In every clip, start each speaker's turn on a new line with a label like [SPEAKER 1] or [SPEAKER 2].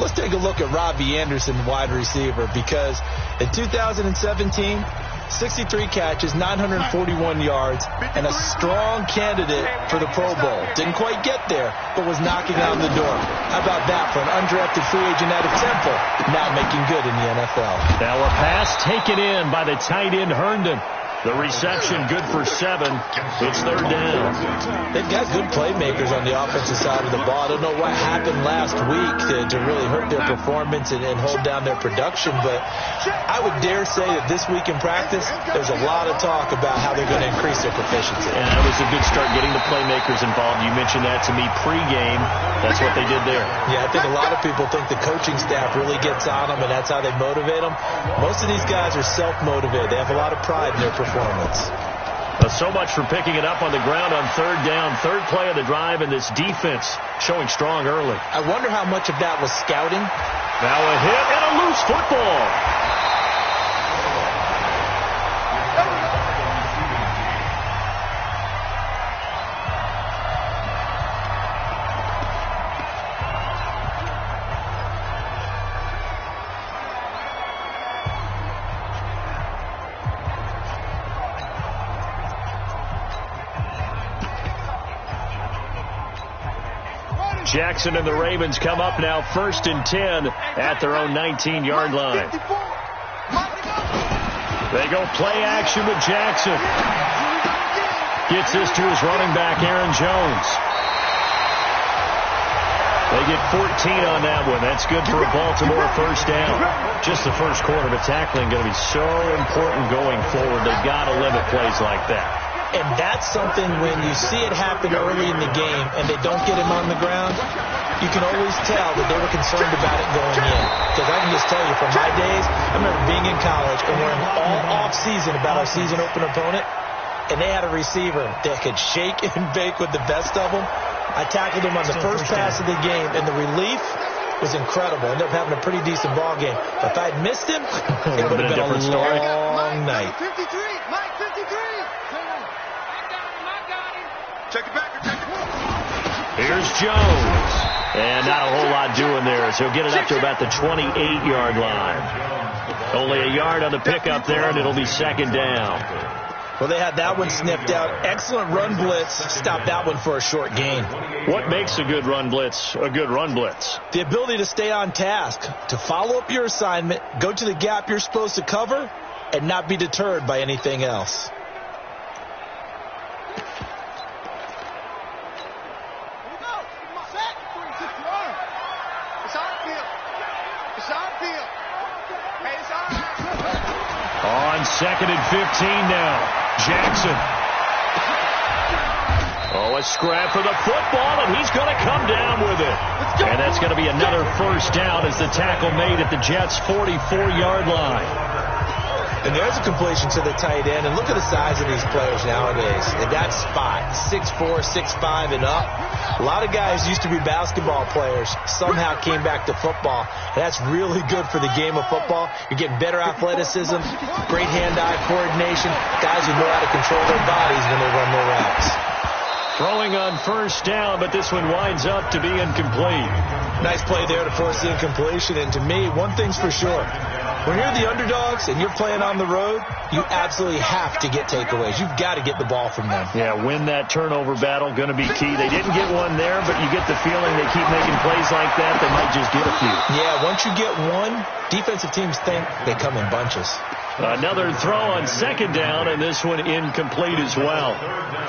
[SPEAKER 1] let's take a look at Robbie Anderson, wide receiver, because in 2017, 63 catches, 941 yards, and a strong candidate for the Pro Bowl. Didn't quite get there, but was knocking on the door. How about that for an undrafted free agent out of Temple, now making good in the NFL?
[SPEAKER 2] Now a pass taken in by the tight end Herndon. The reception good for 7. It's 3rd down.
[SPEAKER 1] They've got good playmakers on the offensive side of the ball. I don't know what happened last week to really hurt their performance and hold down their production, but I would dare say that this week in practice, there's a lot of talk about how they're going to increase their proficiency.
[SPEAKER 2] And that was a good start getting the playmakers involved. You mentioned that to me pregame. That's what they did there.
[SPEAKER 1] Yeah, I think a lot of people think the coaching staff really gets on them, and that's how they motivate them. Most of these guys are self-motivated. They have a lot of pride in their performance.
[SPEAKER 2] So much for picking it up on the ground on 3rd down. 3rd play of the drive, and this defense showing strong early.
[SPEAKER 1] I wonder how much of that was scouting.
[SPEAKER 2] Now a hit and a loose football. Jackson and the Ravens come up now 1st and 10 at their own 19-yard line. They go play action with Jackson. Gets this to his running back, Aaron Jones. They get 14 on that one. That's good for a Baltimore 1st down. Just the first quarter, but tackling going to be so important going forward. They've got to limit plays like that.
[SPEAKER 1] And that's something when you see it happen early in the game and they don't get him on the ground, you can always tell that they were concerned about it going in. Because I can just tell you from my days, I remember being in college and worrying all off-season about our season opener opponent, and they had a receiver that could shake and bake with the best of them. I tackled him on the first pass of the game, and the relief was incredible. Ended up having a pretty decent ball game. But if I had missed him, it would have been a long night.
[SPEAKER 3] Mike 53, Mike 53. Check it back.
[SPEAKER 2] Here's Jones. And not a whole lot doing there, so he'll get it up to about the 28-yard line. Only a yard on the pickup there, and it'll be 2nd down.
[SPEAKER 1] Well, they had that one snipped out. Excellent run blitz. Stopped that one for a short gain.
[SPEAKER 2] What makes a good run blitz a good run blitz?
[SPEAKER 1] The ability to stay on task, to follow up your assignment, go to the gap you're supposed to cover, and not be deterred by anything else.
[SPEAKER 2] On 2nd and 15 now. Jackson. Oh, a scrap for the football, and he's going to come down with it. And that's going to be another 1st down as the tackle made at the Jets' 44-yard line.
[SPEAKER 1] And there's a completion to the tight end. And look at the size of these players nowadays. In that spot, 6'4", 6'5", and up. A lot of guys used to be basketball players. Somehow came back to football. And that's really good for the game of football. You're getting better athleticism, great hand-eye coordination. Guys who know how to control their bodies when they run their routes.
[SPEAKER 2] Throwing on 1st down, but this one winds up to be incomplete.
[SPEAKER 1] Nice play there to force the incompletion. And to me, one thing's for sure. When you're the underdogs and you're playing on the road, you absolutely have to get takeaways. You've got to get the ball from them.
[SPEAKER 2] Yeah, win that turnover battle, going to be key. They didn't get one there, but you get the feeling they keep making plays like that, they might just get a few.
[SPEAKER 1] Yeah, once you get one, defensive teams think they come in bunches.
[SPEAKER 2] Another throw on 2nd down, and this one incomplete as well.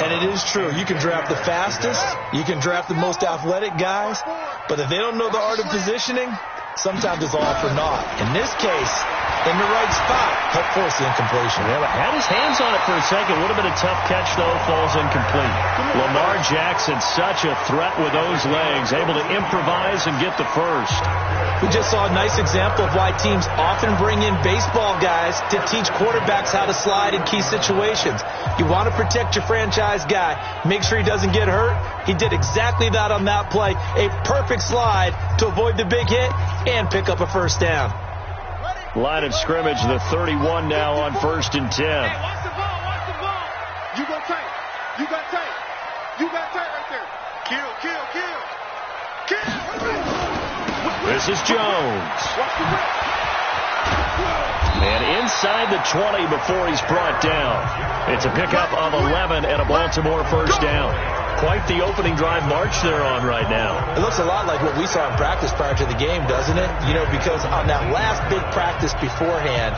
[SPEAKER 1] And it is true. You can draft the fastest. You can draft the most athletic guys. But if they don't know the art of positioning, sometimes it's all for naught. In this case, in the right spot, help force the incompletion.
[SPEAKER 2] Yeah, had his hands on it for a second. Would have been a tough catch, though. Falls incomplete. Lamar Jackson, such a threat with those legs, able to improvise and get the 1st.
[SPEAKER 1] We just saw a nice example of why teams often bring in baseball guys to teach quarterbacks how to slide in key situations. You want to protect your franchise guy. Make sure he doesn't get hurt. He did exactly that on that play. A perfect slide to avoid the big hit and pick up a 1st down.
[SPEAKER 2] Line of scrimmage, the 31 now on 1st and 10.
[SPEAKER 3] Hey, watch the ball, watch the ball. You got tight. You got tight. You got tight right there. Kill.
[SPEAKER 2] This is Jones. And inside the 20 before he's brought down. It's a pickup of 11 and a Baltimore first down. Quite the opening drive march they're on right now.
[SPEAKER 1] It looks a lot like what we saw in practice prior to the game, doesn't it? You know, because on that last big practice beforehand,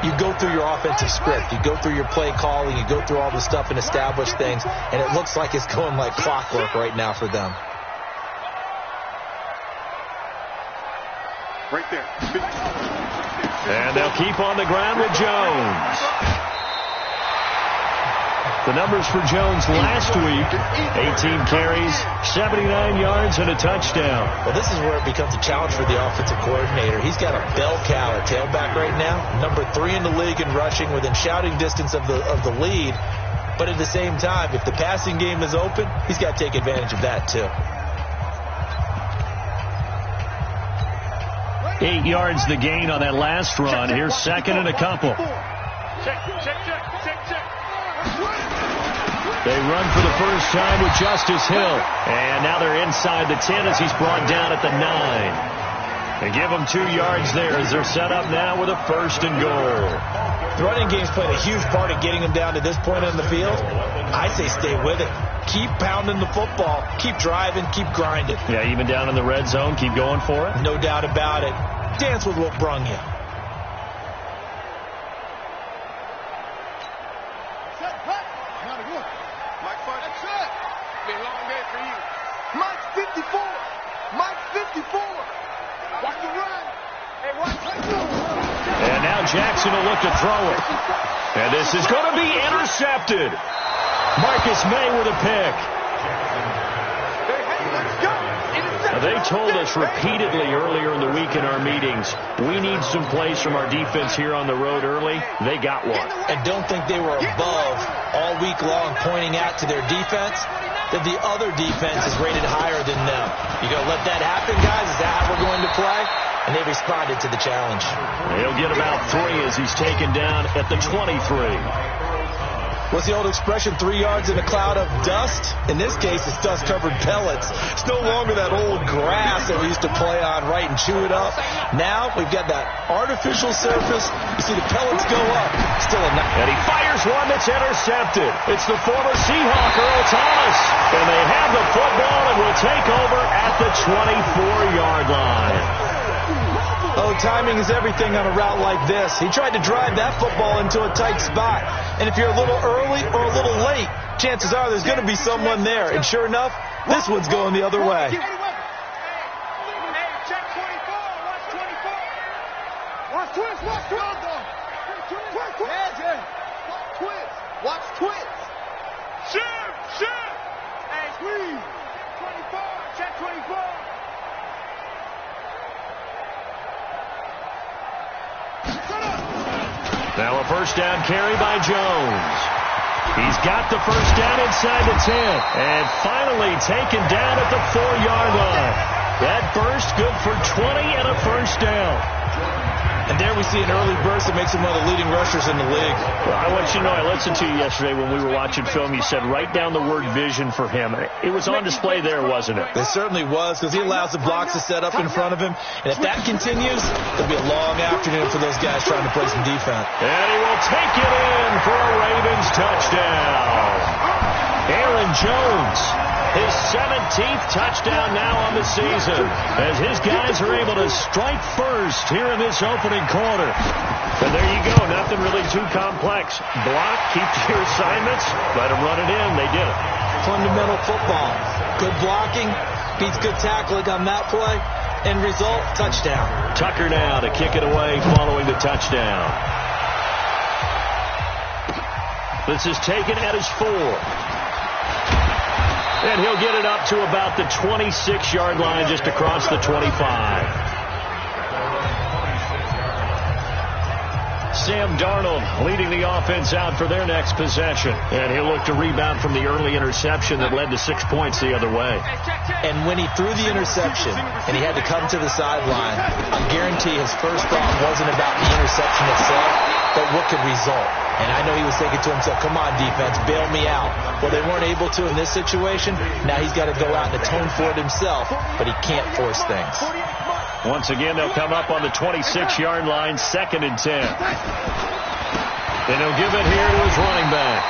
[SPEAKER 1] you go through your offensive script. You go through your play calling. You go through all the stuff and establish things. And it looks like it's going like clockwork right now for them.
[SPEAKER 3] Right there.
[SPEAKER 2] And they'll keep on the ground with Jones. The numbers for Jones last week, 18 carries, 79 yards, and a touchdown.
[SPEAKER 1] Well, this is where it becomes a challenge for the offensive coordinator. He's got a bell cow at tailback right now, number 3 in the league in rushing, within shouting distance of the lead. But at the same time, if the passing game is open, he's got to take advantage of that too.
[SPEAKER 2] 8 yards the gain on that last run. Here's second and a couple.
[SPEAKER 3] Check.
[SPEAKER 2] They run for the first time with Justice Hill. And now they're inside the 10 as he's brought down at the 9. They give them 2 yards there as they're set up now with a first and goal.
[SPEAKER 1] The running game's played a huge part in getting them down to this point on the field. I say stay with it. Keep pounding the football. Keep driving. Keep grinding.
[SPEAKER 2] Yeah, even down in the red zone, keep going for it.
[SPEAKER 1] No doubt about it. Dance with what brung you.
[SPEAKER 2] And now Jackson will look to throw it. And this is going to be intercepted. Marcus May with a pick. Now, they told us repeatedly earlier in the week in our meetings, we need some plays from our defense here on the road early. They got one.
[SPEAKER 1] And don't think they were above all week long pointing out to their defense that the other defense is rated higher than them. You going to let that happen, guys? Is that how we're going to play? And they responded to the challenge.
[SPEAKER 2] He'll get about 3 as he's taken down at the 23.
[SPEAKER 1] What's the old expression, 3 yards in a cloud of dust? In this case, it's dust-covered pellets. It's no longer that old grass that we used to play on, right, and chew it up. Now we've got that artificial surface. You see the pellets go up. Still a
[SPEAKER 2] and he fires one that's intercepted. It's the former Seahawk, Earl Thomas. And they have the football and will take over at the 24-yard line.
[SPEAKER 1] Oh, timing is everything on a route like this. He tried to drive that football into a tight spot. And if you're a little early or a little late, chances are there's going to be someone there. And sure enough, this one's going the other way.
[SPEAKER 3] Hey, check 24. Watch 24. Watch twist. Watch twist. Shoot. Hey, squeeze. 24. Check 24.
[SPEAKER 2] Now a first down carry by Jones. He's got the first down inside the 10. And finally taken down at the 4-yard line. That burst good for 20 and a first down.
[SPEAKER 1] And there we see an early burst that makes him one of the leading rushers in the league.
[SPEAKER 2] Well, I want you to know, I listened to you yesterday when we were watching film. You said write down the word vision for him. It was on display there, wasn't it?
[SPEAKER 1] It certainly was, because he allows the blocks to set up in front of him. And if that continues, it'll be a long afternoon for those guys trying to play some defense.
[SPEAKER 2] And he will take it in for a Ravens touchdown. Aaron Jones, his 17th touchdown now on the season, as his guys are able to strike first here in this opening quarter. And there you go, nothing really too complex. Block, keep to your assignments, let them run it in. They did it.
[SPEAKER 1] Fundamental football. Good blocking, beats good tackling on that play. End result, touchdown.
[SPEAKER 2] Tucker now to kick it away following the touchdown. This is taken at his 4. And he'll get it up to about the 26-yard line, just across the 25. Sam Darnold leading the offense out for their next possession. And he'll look to rebound from the early interception that led to 6 points the other way.
[SPEAKER 1] And when he threw the interception and he had to come to the sideline, I guarantee his first thought wasn't about the interception itself, but what could result. And I know he was thinking to himself, come on, defense, bail me out. Well, they weren't able to in this situation. Now he's got to go out and atone for it himself, but he can't force things.
[SPEAKER 2] Once again, they'll come up on the 26-yard line, 2nd and 10. And he'll give it here to his running back.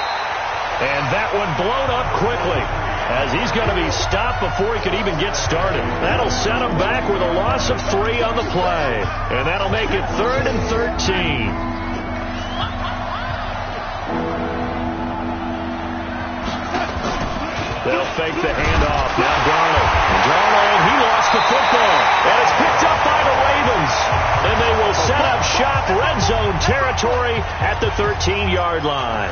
[SPEAKER 2] And that one blown up quickly, as he's going to be stopped before he could even get started. That'll set him back with a loss of 3 on the play. And that'll make it 3rd and 13. They'll fake the handoff. Now Darnold. Darnold, he lost the football. And it's picked up by the Ravens. And they will set up shop, red zone territory at the 13-yard line.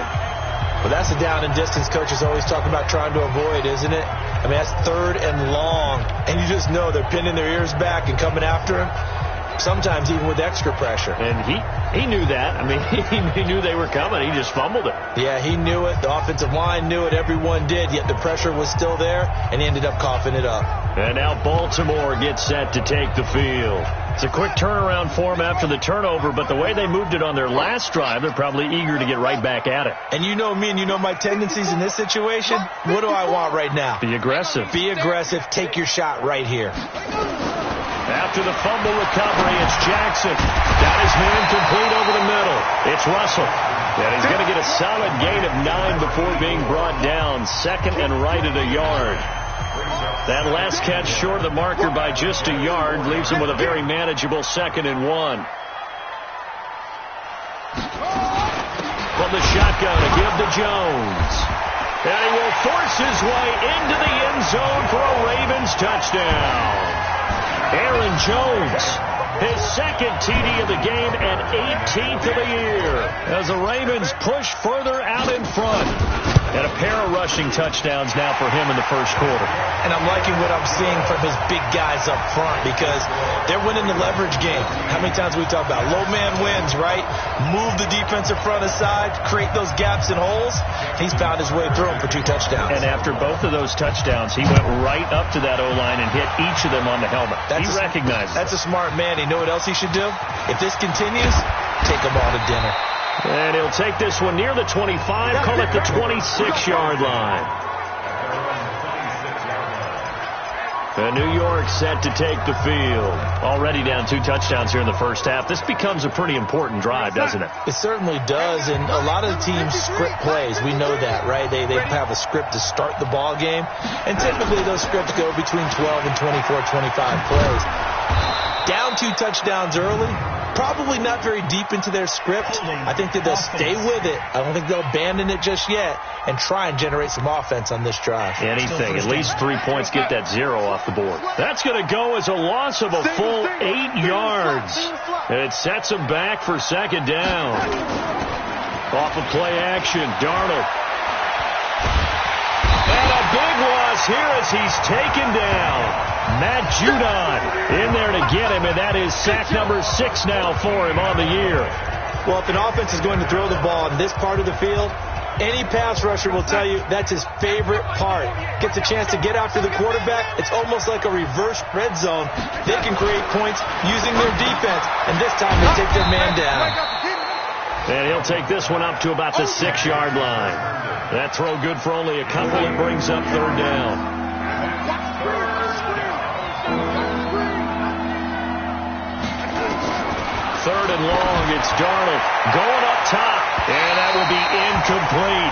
[SPEAKER 1] Well, that's the down and distance coaches always talk about trying to avoid, isn't it? I mean, that's 3rd and long. And you just know they're pinning their ears back and coming after him. Sometimes even with extra pressure.
[SPEAKER 2] And he knew that. I mean, he knew they were coming. He just fumbled it.
[SPEAKER 1] Yeah, he knew it. The offensive line knew it. Everyone did. Yet the pressure was still there, and he ended up coughing it up.
[SPEAKER 2] And now Baltimore gets set to take the field. It's a quick turnaround for them after the turnover, but the way they moved it on their last drive, they're probably eager to get right back at it.
[SPEAKER 1] And you know me, and you know my tendencies in this situation. What do I want right now?
[SPEAKER 2] Be aggressive.
[SPEAKER 1] Be aggressive. Take your shot right here.
[SPEAKER 2] After the fumble recovery, it's Jackson. Got his man complete over the middle. It's Russell. And he's going to get a solid gain of 9 before being brought down. 2nd and right at a yard. That last catch short of the marker by just a yard leaves him with a very manageable 2nd and 1. From the shotgun to give to Jones. And he will force his way into the end zone for a Ravens touchdown. Aaron Jones, his 2nd TD of the game and 18th of the year, as the Ravens push further out in front. And a pair of rushing touchdowns now for him in the first quarter.
[SPEAKER 1] And I'm liking what I'm seeing from his big guys up front, because they're winning the leverage game. How many times we talk about low man wins, right? Move the defensive front aside, create those gaps and holes. He's found his way through them for 2 touchdowns.
[SPEAKER 2] And after both of those touchdowns, he went right up to that O-line and hit each of them on the helmet. He recognized it.
[SPEAKER 1] That's a smart man. You know what else he should do? If this continues, take them all to dinner.
[SPEAKER 2] And he'll take this one near the 25, call it the 26-yard line. And New York set to take the field. Already down 2 touchdowns here in the first half. This becomes a pretty important drive, doesn't it?
[SPEAKER 1] It certainly does, and a lot of the teams script plays. We know that, right? They have a script to start the ball game, and typically those scripts go between 12 and 24, 25 plays. Down 2 touchdowns early, probably not very deep into their script. I think that they'll stay with it. I don't think they'll abandon it just yet and try and generate some offense on this drive.
[SPEAKER 2] Anything, at least 3 points, get that 0 off the board. That's going to go as a loss of a full 8 yards. And it sets them back for 2nd down. Off of play action, Darnold. And a big loss here as he's taken down. Matt Judon in there to get him, and that is sack number 6 now for him on the year.
[SPEAKER 1] Well, if an offense is going to throw the ball in this part of the field, any pass rusher will tell you that's his favorite part. Gets a chance to get after the quarterback. It's almost like a reverse red zone. They can create points using their defense, and this time they take their man down.
[SPEAKER 2] And he'll take this one up to about the 6-yard line. That throw good for only a couple. It brings up 3rd down. 3rd and long. It's Darnold going up top, and that will be incomplete.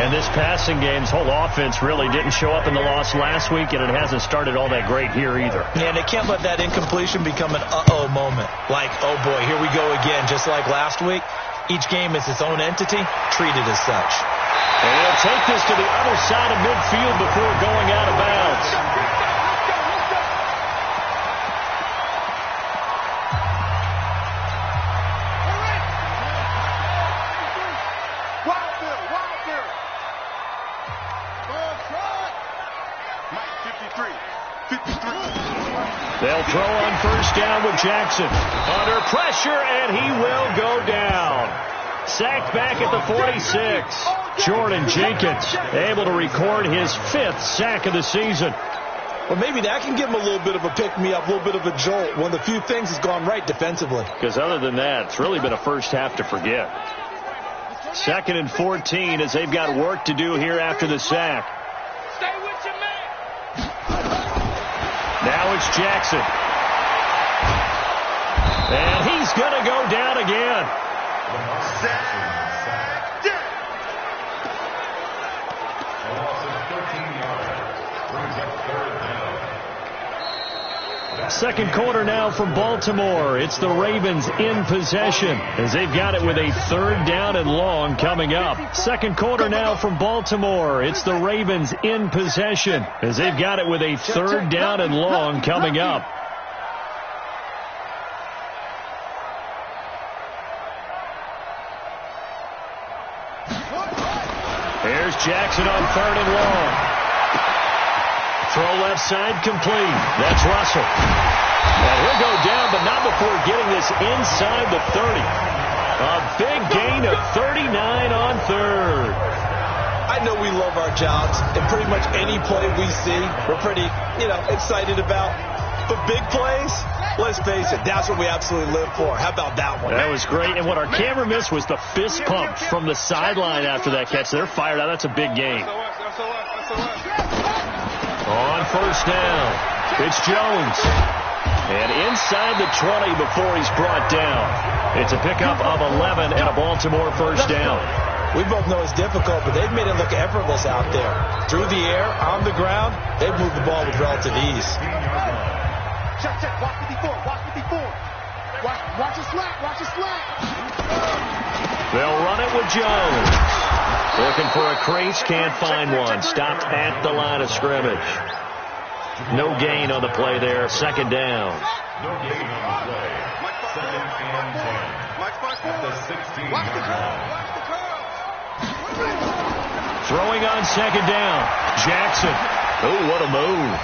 [SPEAKER 2] And this passing game's whole offense really didn't show up in the loss last week, and it hasn't started all that great here either.
[SPEAKER 1] Yeah, and they can't let that incompletion become an uh-oh moment. Like, oh boy, here we go again, just like last week. Each game is its own entity, treated as such.
[SPEAKER 2] And he'll take this to the other side of midfield before going out of bounds. They'll throw on 1st down with Jackson. Under pressure, and he will go down. Sacked back at the 46. Jordan Jenkins able to record his 5th sack of the season.
[SPEAKER 1] Well, maybe that can give him a little bit of a pick-me-up, a little bit of a jolt. One of the few things has gone right defensively.
[SPEAKER 2] Because other than that, it's really been a first half to forget. 2nd and 14 as they've got work to do here after the sack.
[SPEAKER 3] Stay with your man.
[SPEAKER 2] Now it's Jackson. And he's going to go down again. Second quarter now from Baltimore. It's the Ravens in possession as they've got it with a 3rd down and long coming up. Second quarter now from Baltimore. It's the Ravens in possession as they've got it with a 3rd down and long coming up. There's Jackson on 3rd and long. Throw left side complete. That's Russell. And he'll go down, but not before getting this inside the 30. A big gain of 39 on 3rd.
[SPEAKER 1] I know we love our jobs, and pretty much any play we see, we're pretty, excited about. But big plays, let's face it, that's what we absolutely live for. How about that one?
[SPEAKER 2] That was great, and what our camera missed was the fist pump from the sideline after that catch. They're fired out. That's a big gain. On 1st down, it's Jones. And inside the 20 before he's brought down. It's a pickup of 11 and a Baltimore 1st down.
[SPEAKER 1] We both know it's difficult, but they've made it look effortless out there. Through the air, on the ground, they've moved the ball with relative ease.
[SPEAKER 3] Check. Watch 54. Watch the slack.
[SPEAKER 2] They'll run it with Jones. Looking for a crease, can't find one. Stopped at the line of scrimmage. No gain on the play there. 2nd down.
[SPEAKER 4] No gain on the play. 2nd and 10. At the 16
[SPEAKER 2] Throwing on 2nd down. Jackson. Oh, what a move.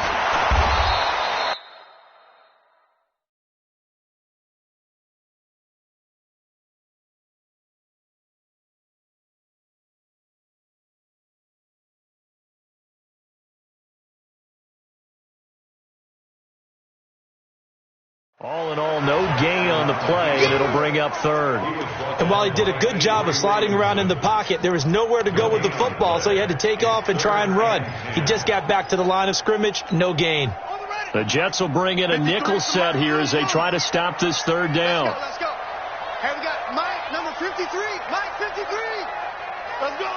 [SPEAKER 2] All in all, no gain on the play, and it'll bring up 3rd.
[SPEAKER 1] And while he did a good job of sliding around in the pocket, there was nowhere to go with the football, so he had to take off and try and run. He just got back to the line of scrimmage, no gain.
[SPEAKER 2] The Jets will bring in a nickel set here as they try to stop this 3rd down.
[SPEAKER 3] Let's go. Hey, we got Mike, number 53. Mike, 53. Let's go.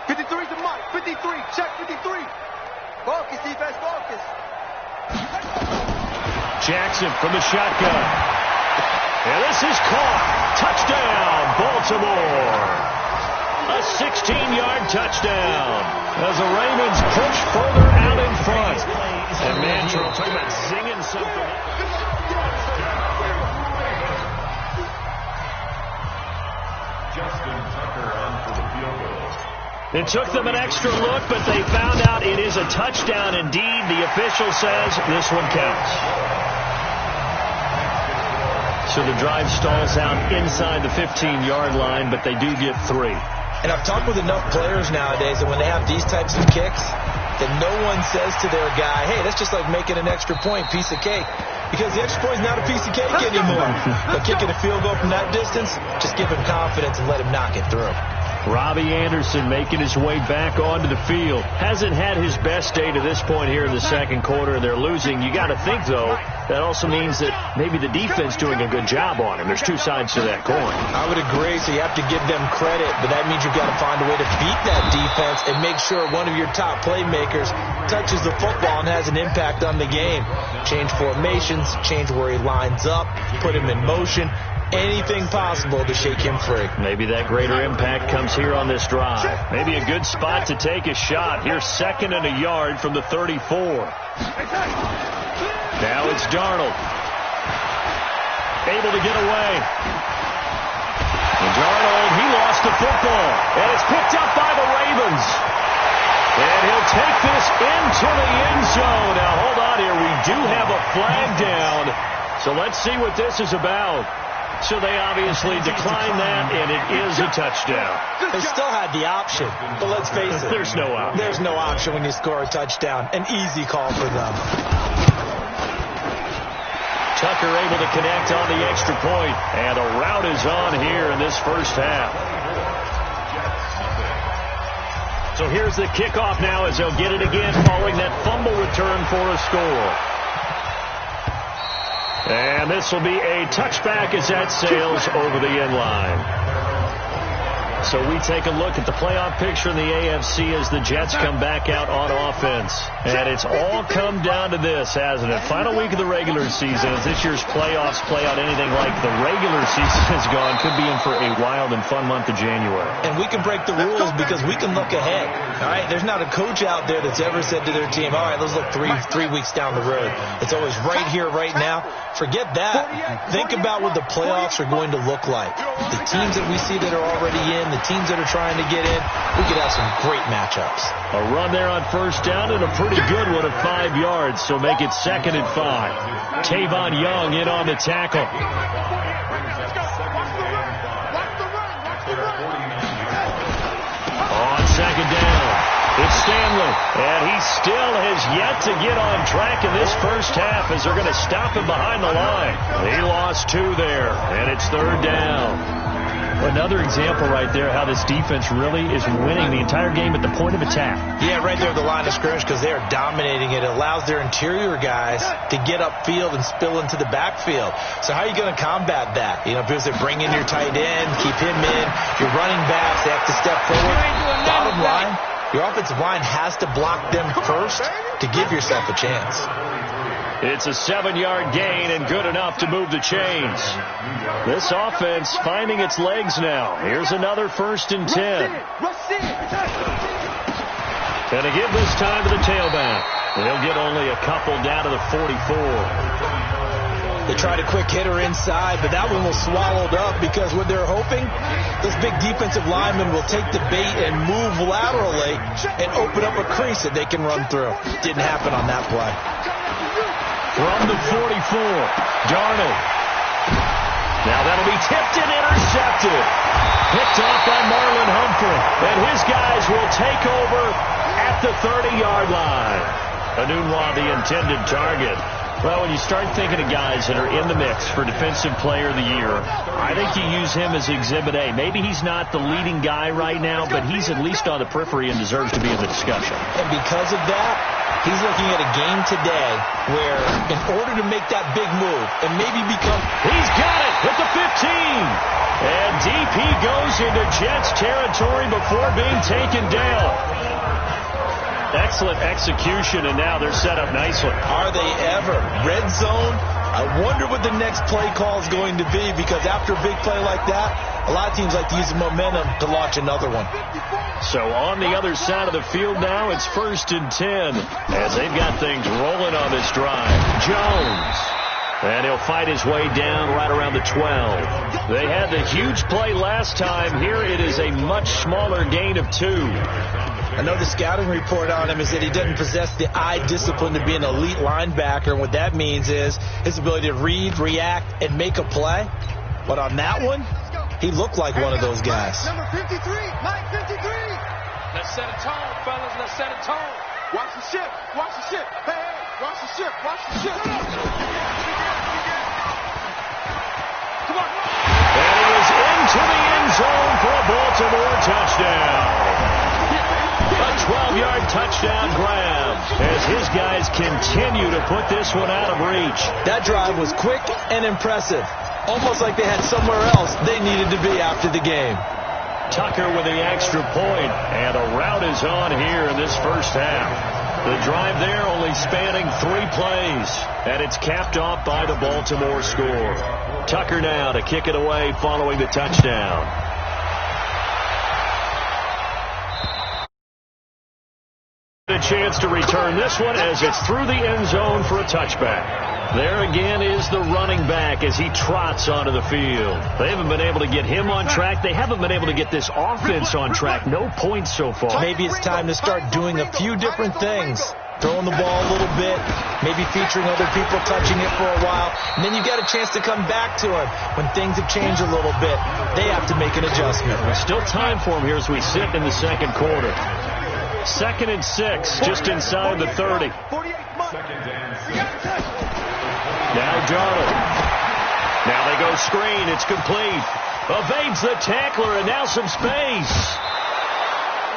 [SPEAKER 3] 53 to Mike. 53. Check 53. Focus, defense, focus.
[SPEAKER 2] Jackson from the shotgun. And this is caught. Touchdown, Baltimore. A 16-yard touchdown as the Ravens push further out in front. And man, Charles, talking about zinging something.
[SPEAKER 4] Justin Tucker on for the field goal.
[SPEAKER 2] It took them an extra look, but they found out it is a touchdown indeed. The official says this one counts. So the drive stalls out inside the 15-yard line, but they do get 3.
[SPEAKER 1] And I've talked with enough players nowadays that when they have these types of kicks, that no one says to their guy, hey, that's just like making an extra point, piece of cake. Because the extra point is not a piece of cake anymore. But kicking a field goal from that distance, just give him confidence and let him knock it through.
[SPEAKER 2] Robbie Anderson making his way back onto the field. Hasn't had his best day to this point here in the second quarter. They're losing. You got to think, though, that also means that maybe the defense doing a good job on him. There's two sides to that coin.
[SPEAKER 1] I would agree, so you have to give them credit, but that means you've got to find a way to beat that defense and make sure one of your top playmakers touches the football and has an impact on the game. Change formations, change where he lines up, put him in motion. Anything possible to shake him free.
[SPEAKER 2] Maybe that greater impact comes here on this drive. Maybe a good spot to take a shot. Here's 2nd and a yard from the 34. Now it's Darnold. Able to get away. And Darnold, he lost the football. And it's picked up by the Ravens. And he'll take this into the end zone. Now, hold on here. We do have a flag down. So let's see what this is about. So they obviously declined that, and it is a touchdown.
[SPEAKER 1] They still had the option, but let's face it.
[SPEAKER 2] There's no option.
[SPEAKER 1] There's no option when you score a touchdown. An easy call for them.
[SPEAKER 2] Tucker able to connect on the extra point, and a rout is on here in this first half. So here's the kickoff now as they'll get it again following that fumble return for a score. And this will be a touchback as that sails over the end line. So we take a look at the playoff picture in the AFC as the Jets come back out on offense. And it's all come down to this, hasn't it? Final week of the regular season. As this year's playoffs play out anything like the regular season has gone, could be in for a wild and fun month of January.
[SPEAKER 1] And we can break the rules because we can look ahead. All right, there's not a coach out there that's ever said to their team, all right, let's look three weeks down the road. It's always right here, right now. Forget that. Think about what the playoffs are going to look like. The teams that we see that are already in, the teams that are trying to get in, we could have some great matchups.
[SPEAKER 2] A run there on first down and a pretty good one of 5 yards, so make it 2nd and 5. Tavon Young in on the tackle. On 2nd down, it's Stanley, and he still has yet to get on track in this first half as they're going to stop him behind the line. He lost 2 there, and it's 3rd down. Another example right there how this defense really is winning the entire game at the point of attack.
[SPEAKER 1] Yeah, right there at the line of scrimmage because they are dominating it. It allows their interior guys to get upfield and spill into the backfield. So how are you going to combat that? You know, because they bring in your tight end, keep him in. Your running backs, they have to step forward. Bottom line, your offensive line has to block them first to give yourself a chance.
[SPEAKER 2] It's a 7-yard gain and good enough to move the chains. This offense finding its legs now. Here's another 1st and 10. And to give this time to the tailback. They'll get only a couple down to the 44.
[SPEAKER 1] They tried a quick hitter inside, but that one was swallowed up because what they're hoping, this big defensive lineman will take the bait and move laterally and open up a crease that they can run through. Didn't happen on that play.
[SPEAKER 2] From the 44, Darnold. Now that'll be tipped and intercepted. Picked off by Marlon Humphrey. And his guys will take over at the 30-yard line. Anunwa, the intended target. Well, when you start thinking of guys that are in the mix for Defensive Player of the Year, I think you use him as Exhibit A. Maybe he's not the leading guy right now, but he's at least on the periphery and deserves to be in the discussion.
[SPEAKER 1] And because of that, he's looking at a game today where in order to make that big move and maybe become...
[SPEAKER 2] He's got it at the 15. And DP goes into Jets territory before being taken down. Excellent execution, and now they're set up nicely.
[SPEAKER 1] Are they ever? Red zone? I wonder what the next play call is going to be because after a big play like that, a lot of teams like to use the momentum to launch another one.
[SPEAKER 2] So on the other side of the field now, it's 1st and 10 as they've got things rolling on this drive. Jones. And he'll fight his way down right around the 12. They had the huge play last time. Here it is a much smaller gain of 2.
[SPEAKER 1] I know the scouting report on him is that he doesn't possess the eye discipline to be an elite linebacker. And what that means is his ability to read, react, and make a play. But on that one, he looked like one of those guys.
[SPEAKER 3] Number 53, Mike 53. Let's set a tone, fellas. Let's set a tone. Watch the ship. Watch the ship. Hey, hey, watch the ship. Watch the ship. Come on.
[SPEAKER 2] And he was into the end zone for a Baltimore touchdown. A 12-yard touchdown grab as his guys continue to put this one out of reach.
[SPEAKER 1] That drive was quick and impressive. Almost like they had somewhere else they needed to be after the game.
[SPEAKER 2] Tucker with the extra point, and a rout is on here in this first half. The drive there only spanning 3 plays, and it's capped off by the Baltimore score. Tucker now to kick it away following the touchdown. A chance to return this one as it's through the end zone for a touchback. There again is the running back as he trots onto the field. They haven't been able to get him on track. They haven't been able to get this offense on track. No points so far.
[SPEAKER 1] Maybe it's time to start doing a few different things. Throwing the ball a little bit, maybe featuring other people touching it for a while, and then you get a chance to come back to him when things have changed a little bit. They have to make an adjustment.
[SPEAKER 2] There's still time for him here as we sit in the second quarter. 2nd and 6, just inside the 30. Now Darnold. Now they go screen. It's complete. Evades the tackler, and now some space.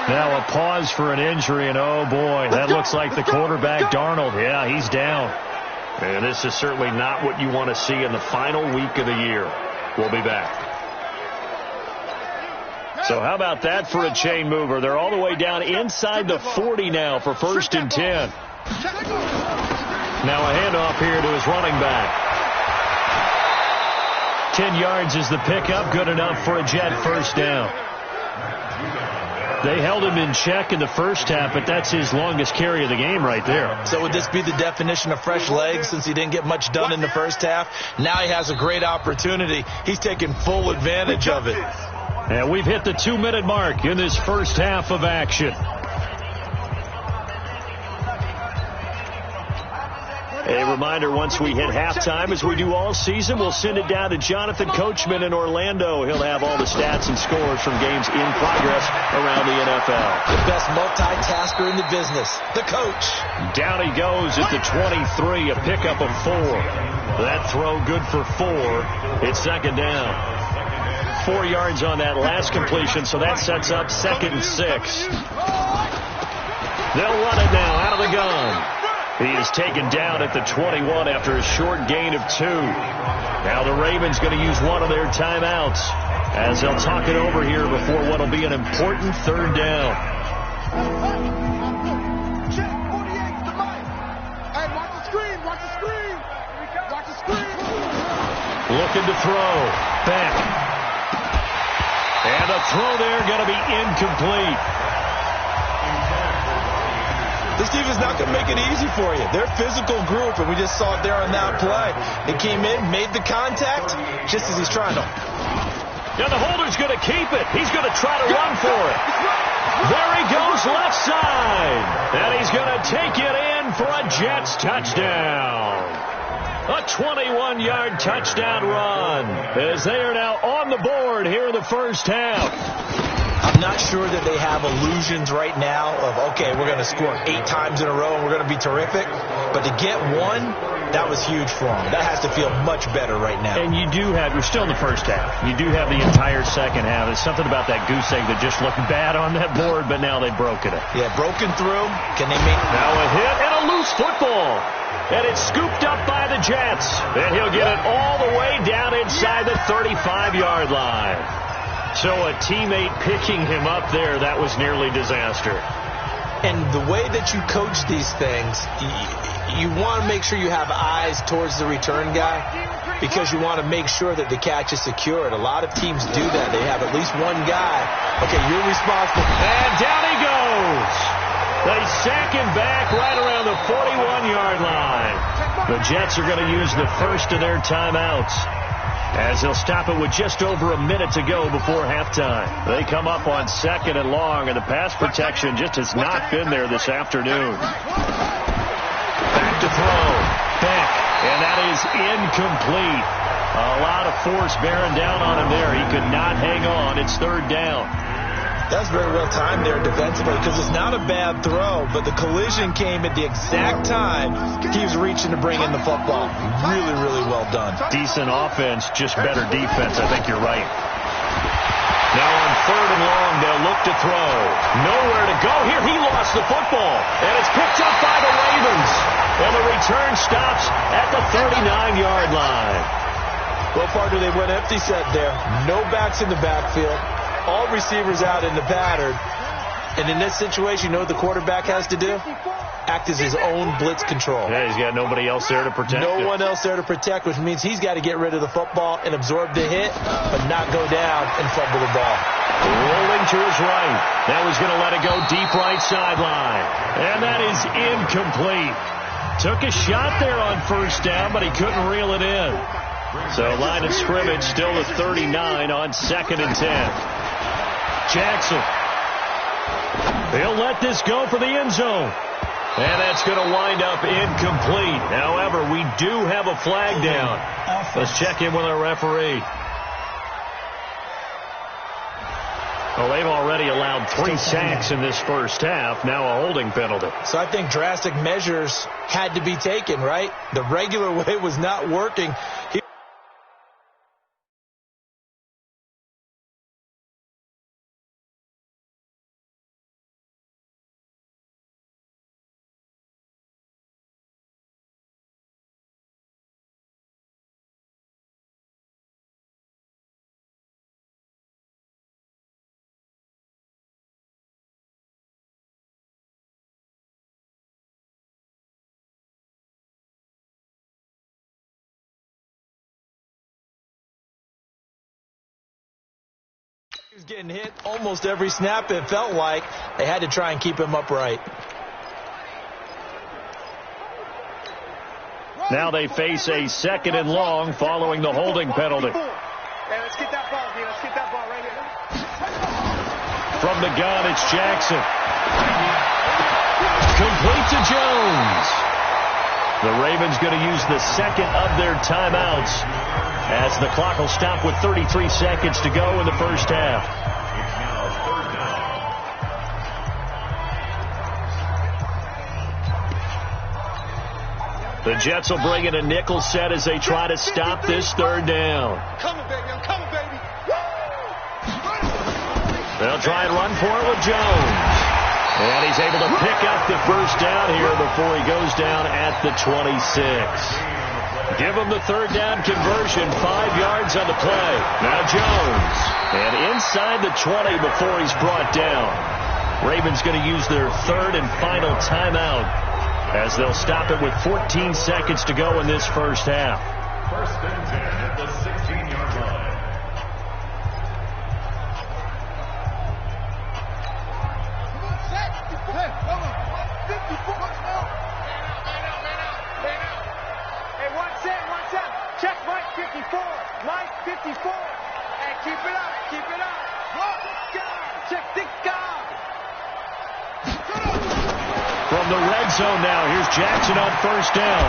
[SPEAKER 2] Now a pause for an injury, and oh boy, that looks like the quarterback, Darnold. Yeah, he's down. And this is certainly not what you want to see in the final week of the year. We'll be back. So how about that for a chain mover? They're all the way down inside the 40 now for 1st and 10. Now a handoff here to his running back. 10 yards is the pickup, good enough for a Jet first down. They held him in check in the first half, but that's his longest carry of the game right there.
[SPEAKER 1] So would this be the definition of fresh legs since he didn't get much done in the first half? Now he has a great opportunity. He's taking full advantage of it.
[SPEAKER 2] And we've hit the 2-minute mark in this first half of action. A reminder, once we hit halftime, as we do all season, we'll send it down to Jonathan Coachman in Orlando. He'll have all the stats and scores from games in progress around the NFL.
[SPEAKER 1] The best multitasker in the business, the coach.
[SPEAKER 2] Down he goes at the 23, a pickup of 4. That throw good for 4. It's 2nd down. 4 yards on that last completion, so that sets up 2nd and 6. They'll run it now out of the gun. He is taken down at the 21 after a short gain of 2. Now the Ravens going to use one of their timeouts as they'll talk it over here before what will be an important 3rd down. Looking to throw. Back. And a throw there going to be incomplete.
[SPEAKER 1] This defense is not going to make it easy for you. They're a physical group, and we just saw it there on that play. They came in, made the contact, just as he's trying to.
[SPEAKER 2] And the holder's going to keep it. He's going to try to run for it. There he goes, left side. And he's going to take it in for a Jets touchdown. A 21-yard touchdown run as they are now on the board here in the first half.
[SPEAKER 1] I'm not sure that they have illusions right now of, okay, we're going to score 8 times in a row and we're going to be terrific. But to get one, that was huge for them. That has to feel much better right now.
[SPEAKER 2] And you do have, we're still in the first half. You do have the entire second half. There's something about that goose egg that just looked bad on that board, but now they've broken it.
[SPEAKER 1] Yeah, broken through. Can they make...
[SPEAKER 2] Now a hit and a loose football. And it's scooped up by the Jets. And he'll get it all the way down inside the 35-yard line. So a teammate picking him up there, that was nearly disaster.
[SPEAKER 1] And the way that you coach these things, you want to make sure you have eyes towards the return guy because you want to make sure that the catch is secured. A lot of teams do that. They have at least one guy. Okay, you're responsible.
[SPEAKER 2] And down he goes. They sack him back right around the 41-yard line. The Jets are going to use the first of their timeouts, as they'll stop it with just over a minute to go before halftime. They come up on 2nd and long, and the pass protection just has not been there this afternoon. Back to throw. Back. And that is incomplete. A lot of force bearing down on him there. He could not hang on. It's 3rd down.
[SPEAKER 1] That's very well timed there defensively because it's not a bad throw, but the collision came at the exact time he was reaching to bring in the football. Really, really well done.
[SPEAKER 2] Decent offense, just better defense. I think you're right. Now on 3rd and long, they'll look to throw. Nowhere to go here. He lost the football, and it's picked up by the Ravens. And the return stops at the 39-yard line.
[SPEAKER 1] Well, partner, they went empty set there. No backs in the backfield. All receivers out in the pattern. And in this situation, you know what the quarterback has to do? Act as his own blitz control.
[SPEAKER 2] Yeah, he's got nobody else there to protect
[SPEAKER 1] No one else there to protect, which means he's got to get rid of the football and absorb the hit, but not go down and fumble the ball.
[SPEAKER 2] Rolling to his right. Now he's going to let it go deep right sideline. And that is incomplete. Took a shot there on 1st down, but he couldn't reel it in. So line of scrimmage still at 39 on 2nd and 10. Jackson. He'll let this go for the end zone. And that's going to wind up incomplete. However, we do have a flag down. Let's check in with our referee. Well, they've already allowed 3 sacks in this first half. Now a holding penalty.
[SPEAKER 1] So I think drastic measures had to be taken, right? The regular way was not working. He was getting hit almost every snap. It felt like they had to try and keep him upright.
[SPEAKER 2] Now they face a 2nd and long following the holding penalty.
[SPEAKER 3] Hey, let's get that ball, dude. Let's get that ball right here.
[SPEAKER 2] From the gun, it's Jackson. Complete to Jones. The Ravens going to use the 2nd of their timeouts as the clock will stop with 33 seconds to go in the first half.
[SPEAKER 4] It's now 3rd down.
[SPEAKER 2] The Jets will bring in a nickel set as they try to stop this 3rd down.
[SPEAKER 3] Coming, baby. I'm coming, baby.
[SPEAKER 2] They'll try and run for it with Jones. And he's able to pick up the first down here before he goes down at the 26. Give him the 3rd down conversion, 5 yards on the play. Now Jones. And inside the 20 before he's brought down. Ravens going to use their 3rd and final timeout as they'll stop it with 14 seconds to go in this first half.
[SPEAKER 4] 1st and 10 at the 16-yard line.
[SPEAKER 3] Hey, watch that. Check Mike 54. Mike 54. Hey, keep it up. Check the guy.
[SPEAKER 2] From the red zone now, here's Jackson on 1st down.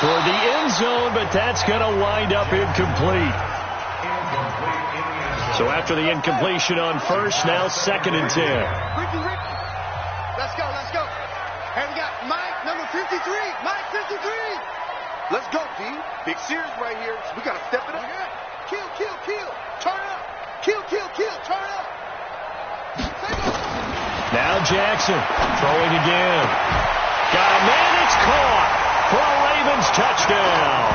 [SPEAKER 2] Toward the end zone, but that's going to wind up incomplete. So after the incompletion on 1st, now 2nd and 10.
[SPEAKER 3] Ricky. Let's go. Hey, we got Mike, number 53. Mike 53. Let's go, D. Big series right here. We got to step it up. Kill. Turn up. Kill. Turn up.
[SPEAKER 2] Now Jackson throwing again. Got a man, it's caught for a Ravens touchdown.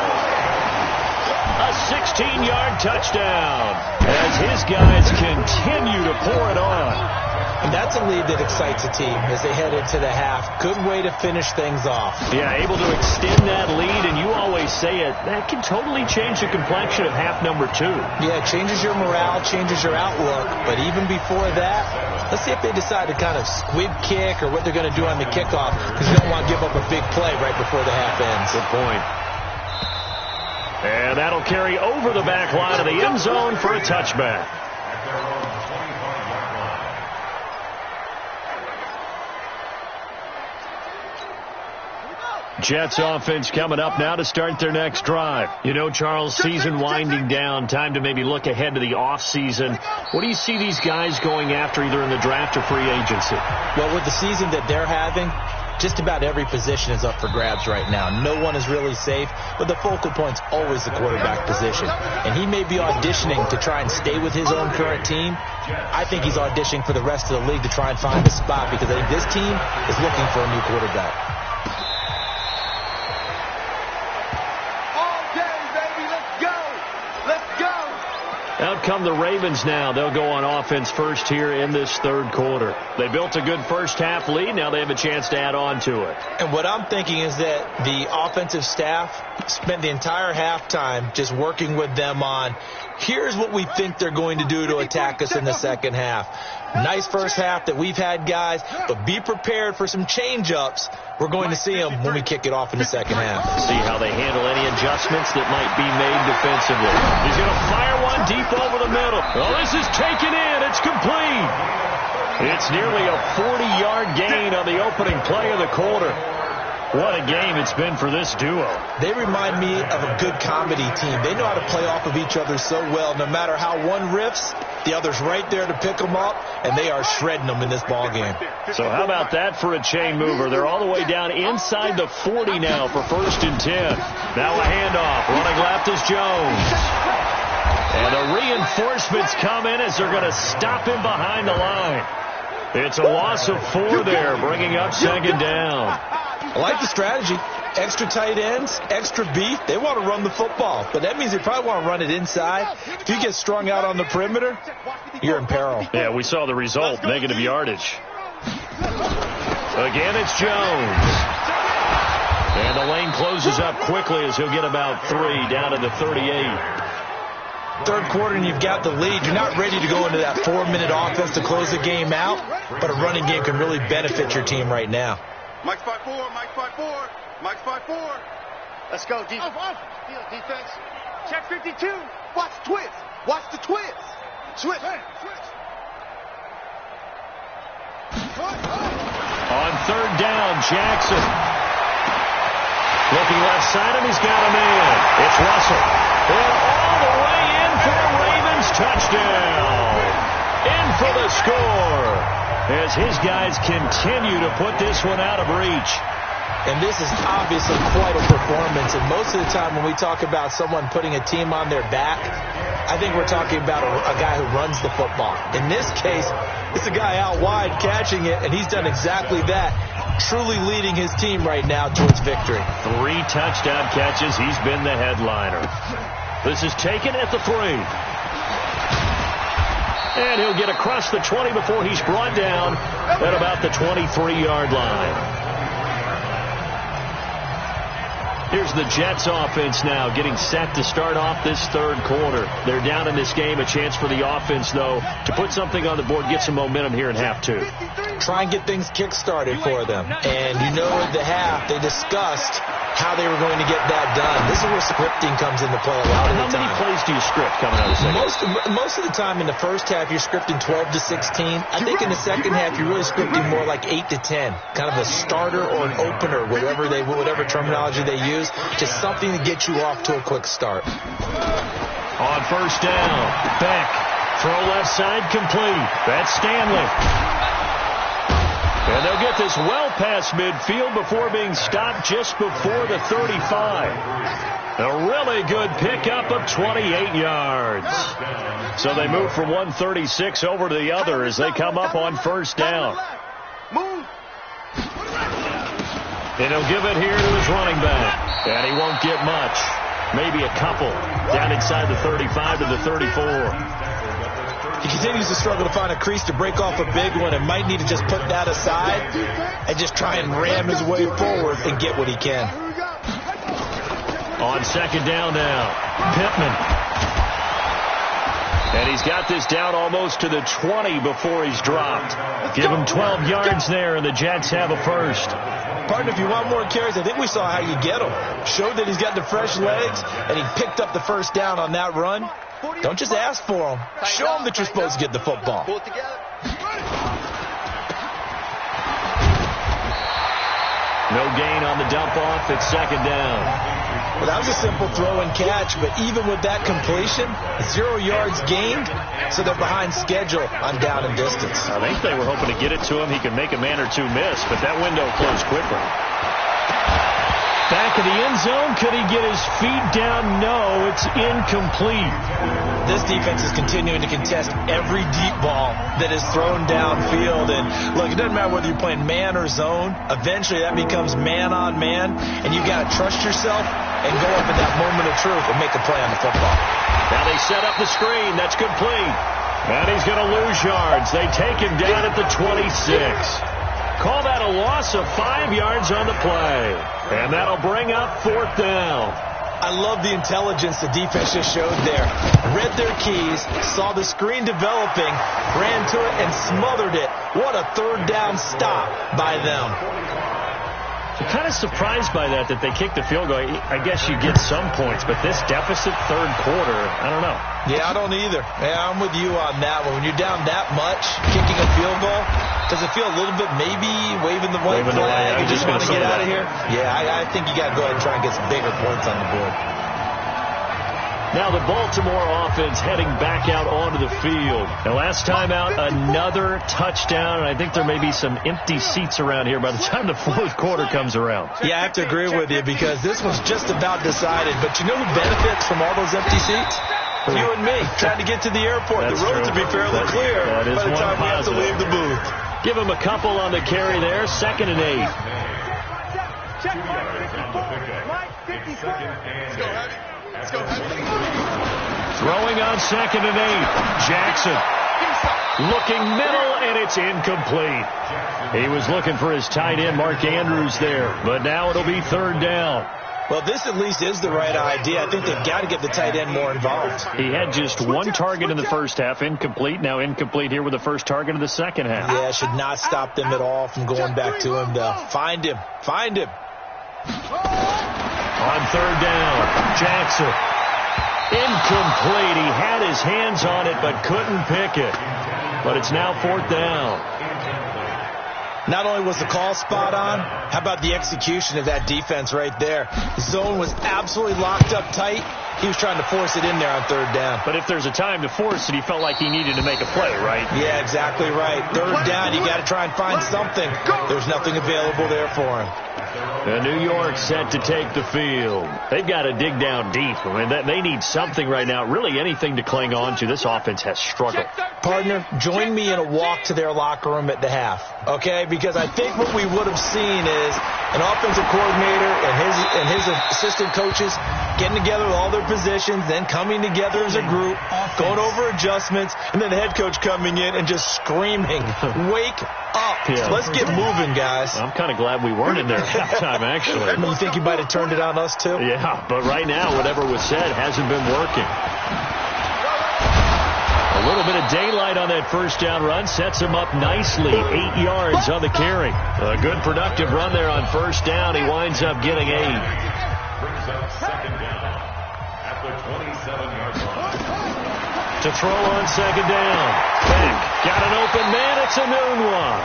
[SPEAKER 2] A 16-yard touchdown as his guys continue to pour it on.
[SPEAKER 1] And that's a lead that excites a team as they head into the half. Good way to finish things off.
[SPEAKER 2] Yeah, able to extend that lead, and you always say it, that can totally change the complexion of half number 2.
[SPEAKER 1] Yeah, it changes your morale, changes your outlook. But even before that, let's see if they decide to kind of squib kick or what they're going to do on the kickoff, because you don't want to give up a big play right before the half ends.
[SPEAKER 2] Good point. And that'll carry over the back line of the end zone for a touchback. Jets offense coming up now to start their next drive. You know, Charles, season winding down, time to maybe look ahead to the offseason. What do you see these guys going after either in the draft or free agency?
[SPEAKER 1] Well, with the season that they're having, just about every position is up for grabs right now. No one is really safe, but the focal point's always the quarterback position. And he may be auditioning to try and stay with his own current team. I think he's auditioning for the rest of the league to try and find a spot because I think this team is looking for a new quarterback.
[SPEAKER 2] Out come the Ravens now. They'll go on offense first here in this 3rd quarter. They built a good first half lead. Now they have a chance to add on to it.
[SPEAKER 1] And what I'm thinking is that the offensive staff spent the entire halftime just working with them on, here's what we think they're going to do to attack us in the second half. Nice first half that we've had, guys, but be prepared for some change-ups. We're going to see them when we kick it off in the second half.
[SPEAKER 2] See how they handle any adjustments that might be made defensively. He's going to fire one deep over the middle. Oh, this is taken in. It's complete. It's nearly a 40-yard gain on the opening play of the quarter. What a game it's been for this duo.
[SPEAKER 1] They remind me of a good comedy team. They know how to play off of each other so well. No matter how one riffs, the other's right there to pick them up, and they are shredding them in this ball game.
[SPEAKER 2] So how about that for a chain mover? They're all the way down inside the 40 now for 1st and 10. Now a handoff. Running left is Jones. And the reinforcements come in as they're going to stop him behind the line. It's a loss of 4 there, bringing up 2nd down.
[SPEAKER 1] I like the strategy. Extra tight ends, extra beef. They want to run the football, but that means they probably want to run it inside. If you get strung out on the perimeter, you're in peril.
[SPEAKER 2] Yeah, we saw the result, negative yardage. Again, it's Jones. And the lane closes up quickly as he'll get about 3 down to the 38.
[SPEAKER 1] third quarter and you've got the lead, you're not ready to go into that 4-minute offense to close the game out, but a running game can really benefit your team right now.
[SPEAKER 3] Mike's 5-4, Mike's 5-4, Mike's 5-4. Let's go, defense. Defense. Check 52. Watch the twist. Watch the twist. Switch.
[SPEAKER 2] On third down, Jackson. Looking left side, and he's got a man. It's Russell. And all the way in for a Ravens touchdown. In for the score as his guys continue to put this one out of reach.
[SPEAKER 1] And this is obviously quite a performance. And most of the time when we talk about someone putting a team on their back, I think we're talking about a guy who runs the football. In this case, it's a guy out wide catching it, and he's done exactly that, truly leading his team right now towards victory.
[SPEAKER 2] 3 touchdown catches. He's been the headliner. This is taken at the 3. And he'll get across the 20 before he's brought down at about the 23-yard line. Here's the Jets offense now getting set to start off this third quarter. They're down in this game. A chance for the offense, though, to put something on the board, get some momentum here in half 2.
[SPEAKER 1] Try and get things kick-started for them. And you know at the half they discussed how they were going to get that done. This is where scripting comes into play a lot of the time.
[SPEAKER 2] How many plays do you script coming out of the second?
[SPEAKER 1] Most of the time in the first half you're scripting 12 to 16. I think in the second half you're really scripting more like 8 to 10. Kind of a starter or an opener, whatever terminology they use. Just something to get you off to a quick start.
[SPEAKER 2] On first down, Beck. Throw left side complete. That's Stanley. And they'll get this well past midfield before being stopped just before the 35. A really good pickup of 28 yards. So they move from 136 over to the other as they come up on first down. And he'll give it here to his running back. And he won't get much. Maybe a couple. Down inside the 35 to the 34.
[SPEAKER 1] He continues to struggle to find a crease to break off a big one and might need to just put that aside and just try and ram his way forward and get what he can.
[SPEAKER 2] On second down now, Pittman. And he's got this down almost to the 20 before he's dropped. Give him 12 yards there, and the Jets have a first.
[SPEAKER 1] Partner, if you want more carries, I think we saw how you get him. Showed that he's got the fresh legs, and he picked up the first down on that run. Don't just ask for him. Show him that you're supposed to get the football.
[SPEAKER 3] Pull it together.
[SPEAKER 2] No gain on the dump off. It's second down.
[SPEAKER 1] Well, that was a simple throw and catch, but even with that completion, 0 yards gained, so they're behind schedule on down and distance.
[SPEAKER 2] I think they were hoping to get it to him. He could make a man or two miss, but that window closed quickly. Back in the end zone, could he get his feet down? No, it's incomplete.
[SPEAKER 1] This defense is continuing to contest every deep ball that is thrown downfield. And look, it doesn't matter whether you're playing man or zone. Eventually that becomes man on man, and you got to trust yourself and go up in that moment of truth and make a play on the football.
[SPEAKER 2] Now they set up the screen. That's complete. And he's going to lose yards. They take him down at the 26. Call that a loss of 5 yards on the play. And that'll bring up fourth down.
[SPEAKER 1] I love the intelligence the defense just showed there. Read their keys, saw the screen developing, ran to it, and smothered it. What a third down stop by them.
[SPEAKER 2] I'm kind of surprised by that they kicked the field goal. I guess you get some points, but this deficit third quarter, I don't know.
[SPEAKER 1] Yeah, I don't either. Yeah, I'm with you on that one. When you're down that much, kicking a field goal, does it feel a little bit maybe waving the white flag? You just want to get out of here? Yeah, I think you got to go ahead and try and get some bigger points on the board.
[SPEAKER 2] Now the Baltimore offense heading back out onto the field. And last time out, another touchdown. And I think there may be some empty seats around here by the time the fourth quarter comes around.
[SPEAKER 1] Yeah, I have to agree with you because this one's just about decided. But you know who benefits from all those empty seats? You and me, trying to get to the airport.
[SPEAKER 2] That's
[SPEAKER 1] the roads will be fairly clear by the time we have to leave the booth.
[SPEAKER 2] Give him a couple on the carry there. 2nd and 8.
[SPEAKER 3] Check Mike 54. Let's go,
[SPEAKER 2] Throwing on 2nd and 8. Jackson looking middle, and it's incomplete. He was looking for his tight end, Mark Andrews, there. But now it'll be third down.
[SPEAKER 1] Well, this at least is the right idea. I think they've got to get the tight end more involved.
[SPEAKER 2] He had just one target in the first half, incomplete. Now incomplete here with the first target of the second half.
[SPEAKER 1] Yeah, should not stop them at all from going back to him, though. Find him. Find him.
[SPEAKER 2] On third down, Jackson. Incomplete. He had his hands on it but couldn't pick it. But it's now fourth down.
[SPEAKER 1] Not only was the call spot on, how about the execution of that defense right there? The zone was absolutely locked up tight. He was trying to force it in there on third down.
[SPEAKER 2] But if there's a time to force it, he felt like he needed to make a play, right?
[SPEAKER 1] Yeah, exactly right. Third down, you got to try and find something. There's nothing available there for him.
[SPEAKER 2] And New York set to take the field. They've got to dig down deep. I mean, they need something right now, really anything to cling on to. This offense has struggled.
[SPEAKER 1] Partner, join me in a walk to their locker room at the half, okay? Because I think what we would have seen is an offensive coordinator and his assistant coaches getting together with all their positions, then coming together as a group, going over adjustments, and then the head coach coming in and just screaming, "Wake up. Yeah. Let's get moving, guys."
[SPEAKER 2] I'm kind of glad we weren't in there at halftime, actually.
[SPEAKER 1] You think you might have turned it on us, too?
[SPEAKER 2] Yeah, but right now, whatever was said hasn't been working. A little bit of daylight on that first down run sets him up nicely. 8 yards on the carry. A good productive run there on first down. He winds up getting 8.
[SPEAKER 4] Brings up second down at the 27-yard line.
[SPEAKER 2] To throw on second down. Beck got an open man. It's a noon one.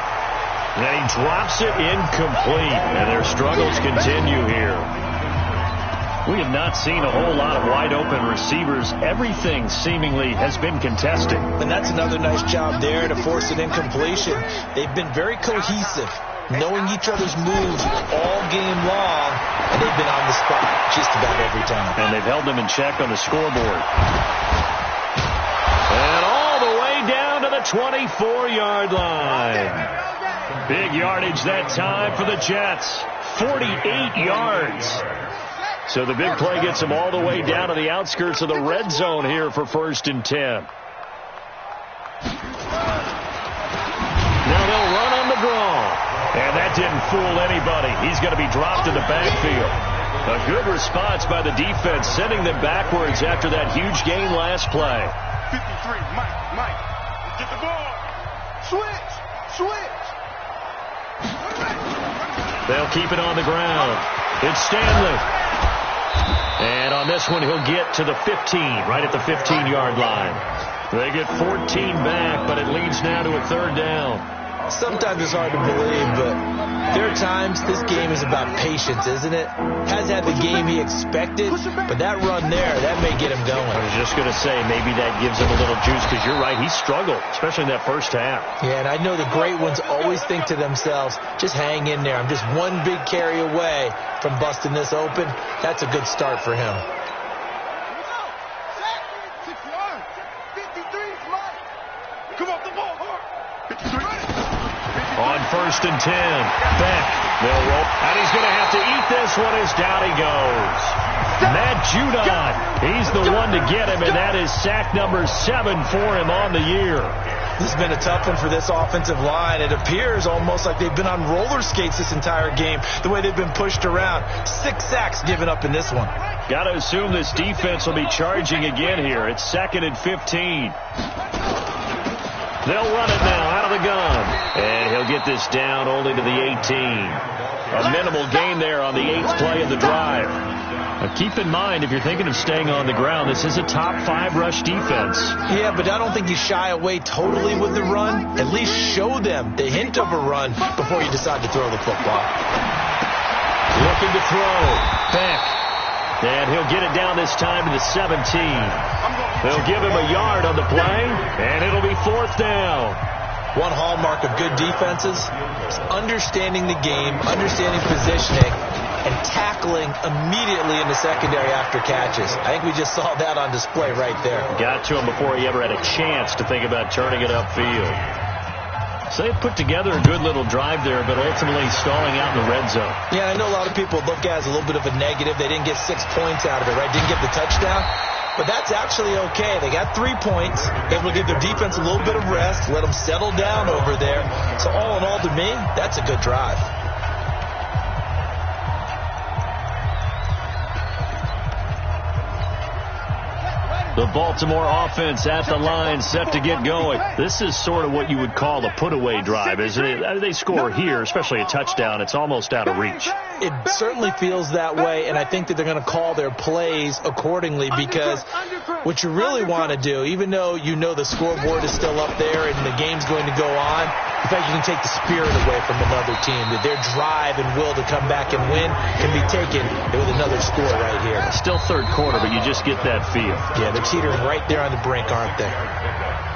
[SPEAKER 2] Then he drops it incomplete. And their struggles continue here. We have not seen a whole lot of wide-open receivers. Everything seemingly has been contested.
[SPEAKER 1] And that's another nice job there to force an incompletion. They've been very cohesive, knowing each other's moves all game long, and they've been on the spot just about every time.
[SPEAKER 2] And they've held them in check on the scoreboard. And all the way down to the 24-yard line. Big yardage that time for the Jets. 48 yards. So the big play gets them all the way down to the outskirts of the red zone here for 1st and 10. Now they'll run on the draw. And that didn't fool anybody. He's going to be dropped in the backfield. A good response by the defense, sending them backwards after that huge gain last play.
[SPEAKER 3] 53, Mike, get the ball. Switch.
[SPEAKER 2] They'll keep it on the ground. It's Stanley. And on this one, he'll get to the 15, right at the 15-yard line. They get 14 back, but it leads now to a third down.
[SPEAKER 1] Sometimes it's hard to believe, but there are times this game is about patience, isn't it? Has had the game he expected, but that run there, that may get him going.
[SPEAKER 2] I was just going to say, maybe that gives him a little juice, because you're right, he struggled, especially in that first half.
[SPEAKER 1] Yeah, and I know the great ones always think to themselves, just hang in there. I'm just one big carry away from busting this open. That's a good start for him.
[SPEAKER 2] On 1st and 10, Beck, they'll roll, and he's going to have to eat this one as down he goes. Matt Judon, he's the one to get him, and that is sack number 7 for him on the year.
[SPEAKER 1] This has been a tough one for this offensive line. It appears almost like they've been on roller skates this entire game, the way they've been pushed around. 6 sacks given up in this one.
[SPEAKER 2] Got to assume this defense will be charging again here. It's 2nd and 15. They'll run it now out of the gun. And he'll get this down only to the 18. A minimal gain there on the 8th play of the drive. Now keep in mind, if you're thinking of staying on the ground, this is a top 5 rush defense.
[SPEAKER 1] Yeah, but I don't think you shy away totally with the run. At least show them the hint of a run before you decide to throw the football.
[SPEAKER 2] Looking to throw. Beck. And he'll get it down this time to the 17. They'll give him a yard on the play, and it'll be 4th down.
[SPEAKER 1] One hallmark of good defenses is understanding the game, understanding positioning, and tackling immediately in the secondary after catches. I think we just saw that on display right there.
[SPEAKER 2] Got to him before he ever had a chance to think about turning it upfield. So they put together a good little drive there, but ultimately stalling out in the red zone.
[SPEAKER 1] Yeah, I know a lot of people look at it as a little bit of a negative. They didn't get 6 points out of it, right? Didn't get the touchdown. But that's actually okay. They got 3 points. Able to give their defense a little bit of rest, let them settle down over there. So all in all, to me, that's a good drive.
[SPEAKER 2] Baltimore offense at the line, set to get going. This is sort of what you would call a put-away drive, isn't it? They score here, especially a touchdown. It's almost out of reach.
[SPEAKER 1] It certainly feels that way, and I think that they're going to call their plays accordingly, because what you really want to do, even though you know the scoreboard is still up there and the game's going to go on, in fact, you can take the spirit away from another team, that their drive and will to come back and win can be taken with another score right here.
[SPEAKER 2] Still third quarter, but you just get that feel.
[SPEAKER 1] Yeah, they're teetering right there on the brink, aren't they?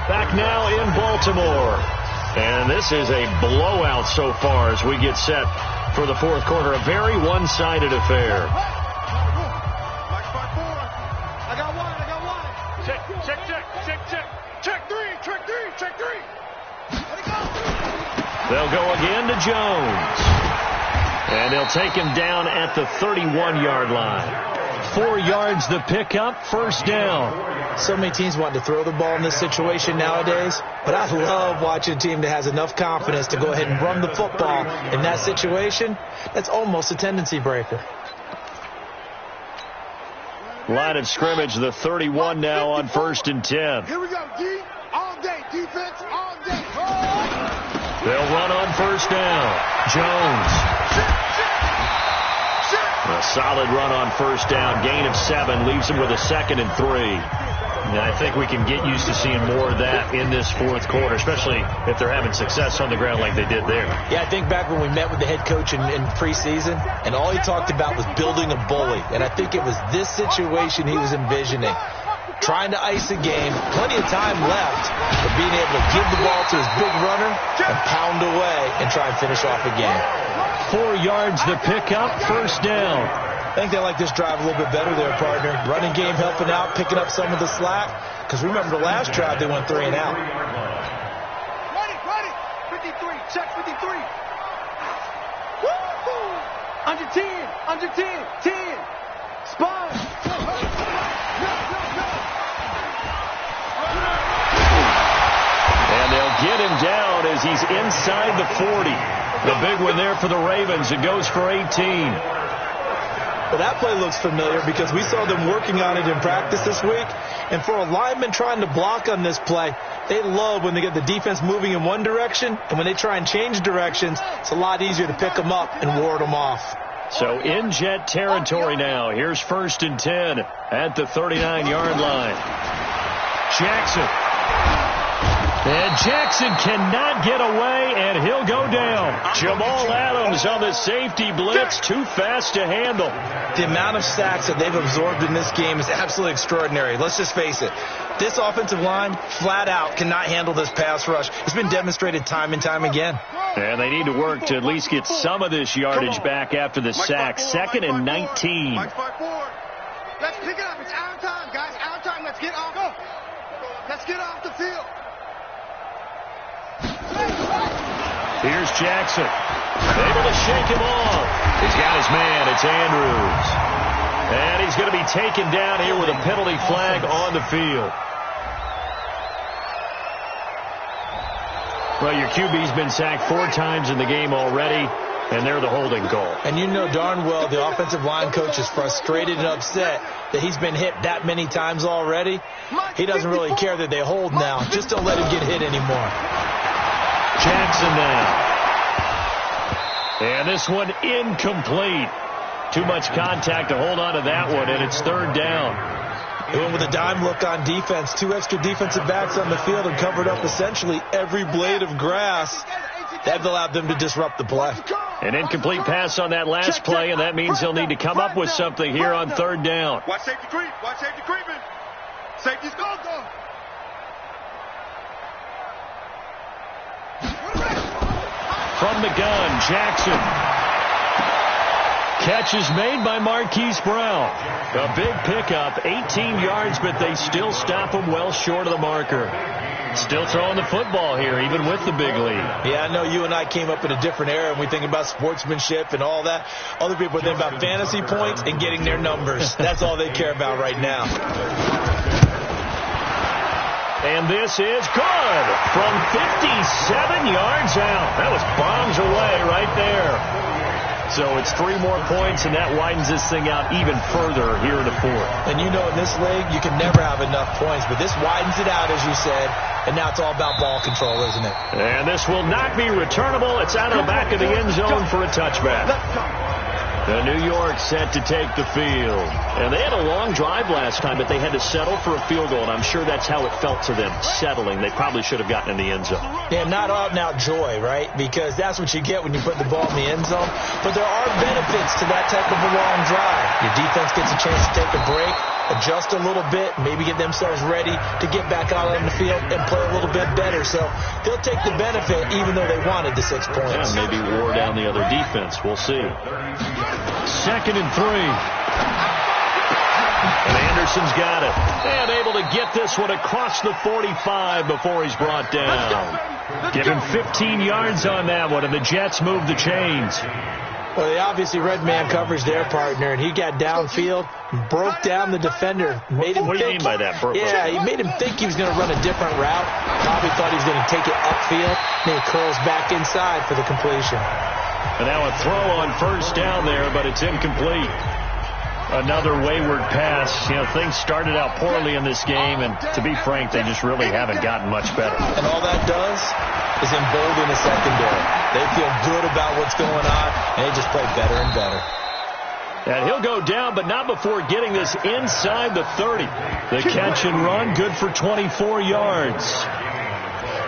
[SPEAKER 2] Back now in Baltimore. And this is a blowout so far as we get set for the fourth quarter. A very one-sided affair.
[SPEAKER 3] I got one. Check three. Let it go.
[SPEAKER 2] They'll go again to Jones. And they'll take him down at the 31-yard line. 4 yards the pickup, first down.
[SPEAKER 1] So many teams want to throw the ball in this situation nowadays, but I love watching a team that has enough confidence to go ahead and run the football in that situation. That's almost a tendency breaker.
[SPEAKER 2] Line of scrimmage, the 31 now on 1st and 10.
[SPEAKER 3] Here we go, D. All day, defense, all day.
[SPEAKER 2] They'll run on first down. Jones. A solid run on first down. Gain of 7 leaves him with a 2nd and 3. And I think we can get used to seeing more of that in this fourth quarter, especially if they're having success on the ground like they did there.
[SPEAKER 1] Yeah, I think back when we met with the head coach in preseason, and all he talked about was building a bully. And I think it was this situation he was envisioning. Trying to ice a game, plenty of time left, but being able to give the ball to his big runner and pound away and try and finish off a game.
[SPEAKER 2] 4 yards the pickup, first down.
[SPEAKER 1] I think they like this drive a little bit better there, partner. Running game helping out, picking up some of the slack. Because remember the last drive, they went 3 and out.
[SPEAKER 3] Ready. 53, check 53. Woo! Under 10. Spine.
[SPEAKER 2] And they'll get him down as he's inside the 40. The big one there for the Ravens. It goes for 18.
[SPEAKER 1] Well, that play looks familiar because we saw them working on it in practice this week. And for a lineman trying to block on this play, they love when they get the defense moving in one direction. And when they try and change directions, it's a lot easier to pick them up and ward them off.
[SPEAKER 2] So in jet territory now. Here's 1st and 10 at the 39-yard line. Jackson. And Jackson cannot get away, and he'll go down. Jamal Adams on the safety blitz, too fast to handle.
[SPEAKER 1] The amount of sacks that they've absorbed in this game is absolutely extraordinary. Let's just face it. This offensive line, flat out, cannot handle this pass rush. It's been demonstrated time and time again.
[SPEAKER 2] And they need to work to at least get some of this yardage back after the sack. 2nd and 19.
[SPEAKER 3] Let's pick it up. It's our time, guys. Our time. Let's get off. Let's get off the field.
[SPEAKER 2] Here's Jackson. Able to shake him off. He's got his man. It's Andrews. And he's going to be taken down here with a penalty flag on the field. Well, your QB's been sacked 4 times in the game already, and they're the holding call.
[SPEAKER 1] And you know darn well the offensive line coach is frustrated and upset that he's been hit that many times already. He doesn't really care that they hold now. Just don't let him get hit anymore.
[SPEAKER 2] Jackson now. And this one incomplete. Too much contact to hold on to that one, and it's 3rd down.
[SPEAKER 1] They went with a dime look on defense. 2 extra defensive backs on the field and covered up essentially every blade of grass. That allowed them to disrupt the play.
[SPEAKER 2] An incomplete pass on that last play, and that means they'll need to come up with something here on 3rd down.
[SPEAKER 3] Watch safety creep. Watch safety creeping. Safety's gone, though.
[SPEAKER 2] From the gun, Jackson. Catch is made by Marquise Brown. A big pickup, 18 yards, but they still stop him well short of the marker. Still throwing the football here, even with the big lead.
[SPEAKER 1] Yeah, I know you and I came up in a different era, and we think about sportsmanship and all that. Other people think about fantasy points and getting their numbers. That's all they care about right now.
[SPEAKER 2] And this is good from 57 yards out. That was bombs away right there. So it's 3 more points, and that widens this thing out even further here in the fourth.
[SPEAKER 1] And you know in this league, you can never have enough points, but this widens it out, as you said, and now it's all about ball control, isn't it?
[SPEAKER 2] And this will not be returnable. It's out of the back of the end zone for a touchback. The New York set to take the field. And they had a long drive last time, but they had to settle for a field goal, and I'm sure that's how it felt to them, settling. They probably should have gotten in the end zone.
[SPEAKER 1] Yeah, not out-and-out joy, right? Because that's what you get when you put the ball in the end zone. But there are benefits to that type of a long drive. Your defense gets a chance to take a break, adjust a little bit, maybe get themselves ready to get back out on the field and play a little bit better. So they'll take the benefit even though they wanted the 6 points.
[SPEAKER 2] Yeah, maybe wore down the other defense. We'll see. 2nd and 3. And Anderson's got it. And able to get this one across the 45 before he's brought down. Give him 15 yards on that one, and the Jets move the chains.
[SPEAKER 1] Well, they obviously red man coverage their partner, and he got downfield, broke down the defender, made him
[SPEAKER 2] What do you mean by that, broke?
[SPEAKER 1] Yeah, he made him think he was going to run a different route. Probably thought he was going to take it upfield, and he curls back inside for the completion.
[SPEAKER 2] And now a throw on first down there, but it's incomplete. Another wayward pass. You know, things started out poorly in this game, and to be frank, they just really haven't gotten much better.
[SPEAKER 1] And all that does is embolden the secondary. They feel good about what's going on, and they just play better and better.
[SPEAKER 2] And he'll go down, but not before getting this inside the 30. The catch and run, good for 24 yards.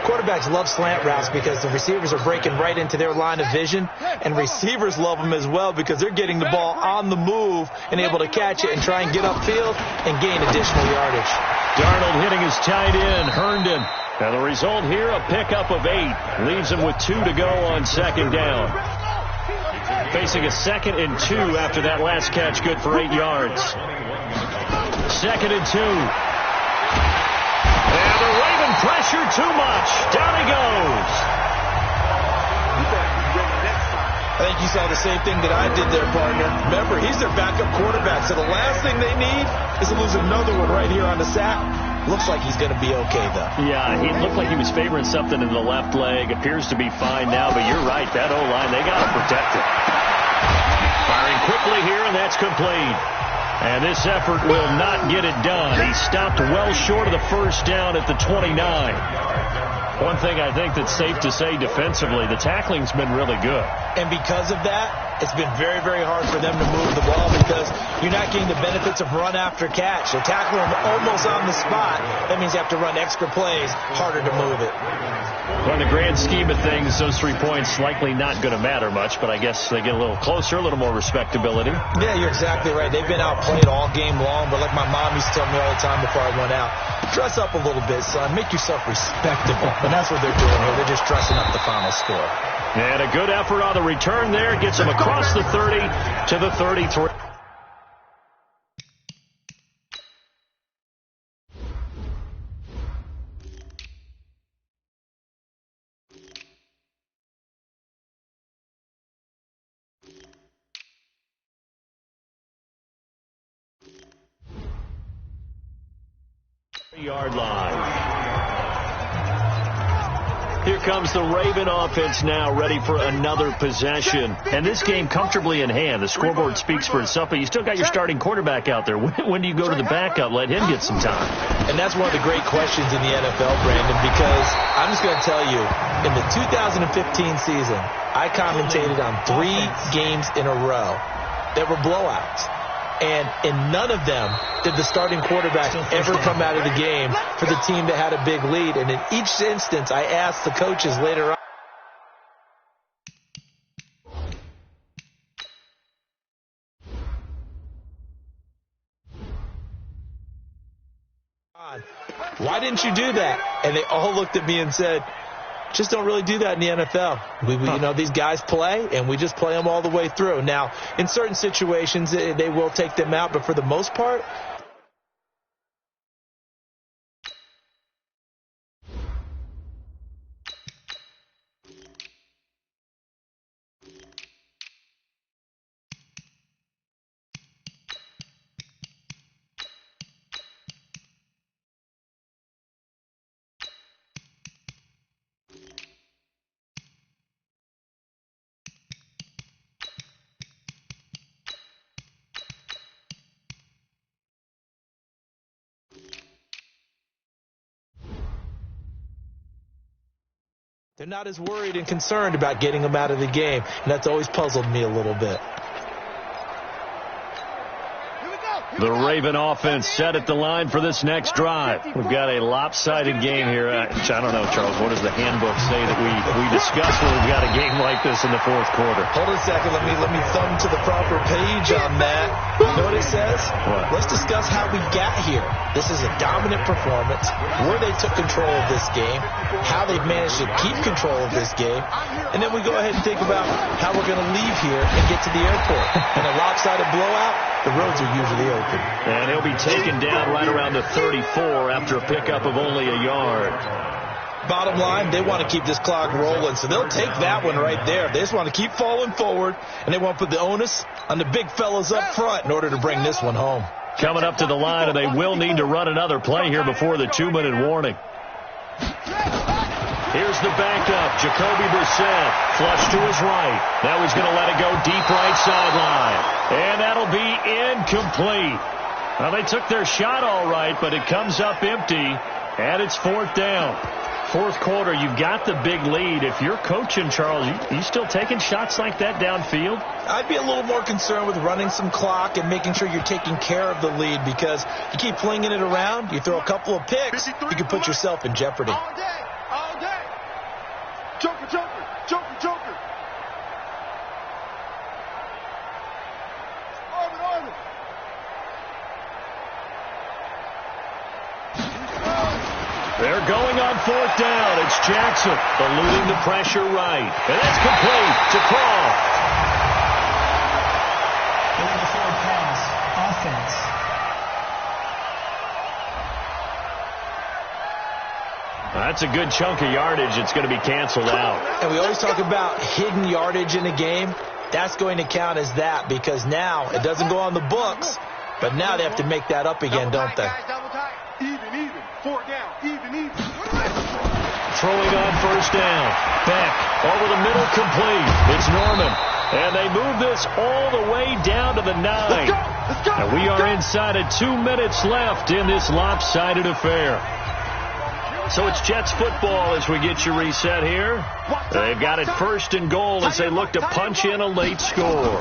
[SPEAKER 1] Quarterbacks love slant routes because the receivers are breaking right into their line of vision, and receivers love them as well because they're getting the ball on the move and able to catch it and try and get upfield and gain additional yardage.
[SPEAKER 2] Darnold hitting his tight end, Herndon. And the result here, a pickup of 8. Leaves him with 2 to go on 2nd down. Facing a 2nd and 2 after that last catch, good for 8 yards. 2nd and 2. And the Raven pressure too much. Down he goes.
[SPEAKER 1] I think you saw the same thing that I did there, partner. Remember, he's their backup quarterback, so the last thing they need is to lose another one right here on the sack. Looks like he's going to be okay, though.
[SPEAKER 2] Yeah, he looked like he was favoring something in the left leg. Appears to be fine now, but you're right. That O-line, they got to protect it. Firing quickly here, and that's complete. And this effort will not get it done. He stopped well short of the first down at the 29. One thing I think that's safe to say defensively, the tackling's been really good.
[SPEAKER 1] And because of that, it's been very, very hard for them to move the ball because you're not getting the benefits of run after catch. They're tackling them almost on the spot. That means you have to run extra plays, harder to move it.
[SPEAKER 2] Well, in the grand scheme of things, those 3 points likely not going to matter much, but I guess they get a little closer, a little more respectability.
[SPEAKER 1] Yeah, you're exactly right. They've been outplayed all game long, but like my mom used to tell me all the time before I went out, dress up a little bit, son. Make yourself respectable. And that's what they're doing here. They're just dressing up the final score.
[SPEAKER 2] And a good effort on the return there. Gets them across the 30 to the 33. Yard line. Here comes the Raven offense now, ready for another possession. And this game comfortably in hand. The scoreboard speaks for itself, but you still got your starting quarterback out there. When do you go to the backup? Let him get some time.
[SPEAKER 1] And that's one of the great questions in the NFL, Brandon, because I'm just going to tell you, in the 2015 season, I commentated on 3 games in a row that were blowouts. And in none of them did the starting quarterback ever come out of the game for the team that had a big lead. And in each instance, I asked the coaches later on, why didn't you do that? And they all looked at me and said, just don't really do that in the NFL. You know, these guys play, and we just play them all the way through. Now, in certain situations, they will take them out, but for the most part, They're not as worried and concerned about getting them out of the game, and that's always puzzled me a little bit.
[SPEAKER 2] The Raven offense set at the line for this next drive. We've got a lopsided game here. I don't know, Charles, what does the handbook say that we discuss when we've got a game like this in the fourth quarter?
[SPEAKER 1] Hold on a second. Let me thumb to the proper page on that. You know what it says?
[SPEAKER 2] What?
[SPEAKER 1] Let's discuss how we got here. This is a dominant performance, where they took control of this game, how they've managed to keep control of this game, and then we go ahead and think about how we're going to leave here and get to the airport. In a lopsided blowout, the roads are usually open.
[SPEAKER 2] And he'll be taken down right around the 34 after a pickup of only a yard.
[SPEAKER 1] Bottom line, they want to keep this clock rolling, so they'll take that one right there. They just want to keep falling forward, and they want to put the onus on the big fellas up front in order to bring this one home.
[SPEAKER 2] Coming up to the line, and they will need to run another play here before the 2-minute warning. Here's the backup, Jacoby Brissett, flush to his right. Now he's going to let it go deep right sideline. And that'll be incomplete. Well, they took their shot all right, but it comes up empty, and it's fourth down. Fourth quarter, you've got the big lead. If you're coaching, Charles, you still taking shots like that downfield?
[SPEAKER 1] I'd be a little more concerned with running some clock and making sure you're taking care of the lead, because you keep flinging it around, you throw a couple of picks, you can put yourself in jeopardy.
[SPEAKER 3] All day. Joker, joker, joker, joker. Armin.
[SPEAKER 2] They're going on fourth down. It's Jackson eluding the pressure right. And that's complete to Croft.
[SPEAKER 5] The forward pass. Offense.
[SPEAKER 2] That's a good chunk of yardage. It's going to be canceled out.
[SPEAKER 1] And we always talk about hidden yardage in a game. That's going to count as that, because now it doesn't go on the books, but now they have to make that up again, don't they?
[SPEAKER 3] Double tight. Even. 4 down. Even.
[SPEAKER 2] Throwing on first down. Beck over the middle, complete. It's Norman. And they move this all the way down to the 9.
[SPEAKER 3] Let's go.
[SPEAKER 2] And we are inside of 2 minutes left in this lopsided affair. So it's Jets football as we get you reset here. They've got it first and goal as they look to punch in a late score.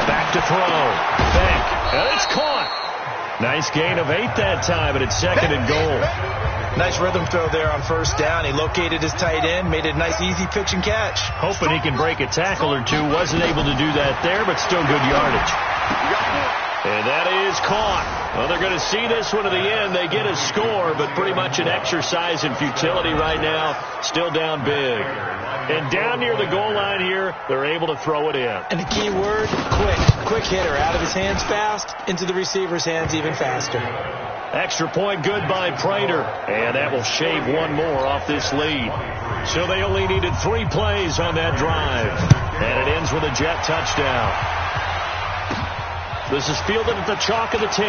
[SPEAKER 2] Back to throw. Beck. And it's caught. Nice gain of 8 that time, and it's second and goal.
[SPEAKER 1] Nice rhythm throw there on first down. He located his tight end, made it a nice easy pitch and catch.
[SPEAKER 2] Hoping he can break a tackle or two. Wasn't able to do that there, but still good yardage. And that is caught. Well, they're going to see this one to the end. They get a score, but pretty much an exercise in futility right now. Still down big. And down near the goal line here, they're able to throw it in.
[SPEAKER 1] And the key word, quick. Quick hitter. Out of his hands fast, into the receiver's hands even faster.
[SPEAKER 2] Extra point good by Prater. And that will shave one more off this lead. So they only needed 3 plays on that drive. And it ends with a Jet touchdown. This is fielded at the chalk of the 10.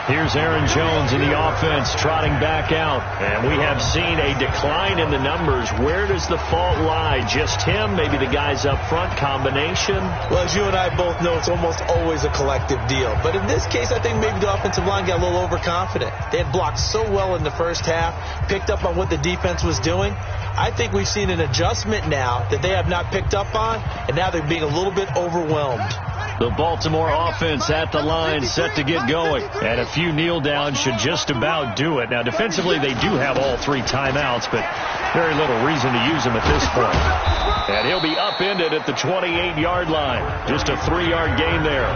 [SPEAKER 2] Here's Aaron Jones in the offense trotting back out. And we have seen a decline in the numbers. Where does the fault lie? Just him? Maybe the guys up front? Combination?
[SPEAKER 1] Well, as you and I both know, it's almost always a collective deal. But in this case, I think maybe the offensive line got a little overconfident. They had blocked so well in the first half, picked up on what the defense was doing. I think we've seen an adjustment now that they have not picked up on, and now they're being a little bit overwhelmed.
[SPEAKER 2] The Baltimore offense at the line set to get going. And a few kneel downs should just about do it. Now, defensively, they do have all 3 timeouts, but very little reason to use them at this point. And he'll be upended at the 28-yard line. Just a 3-yard gain there.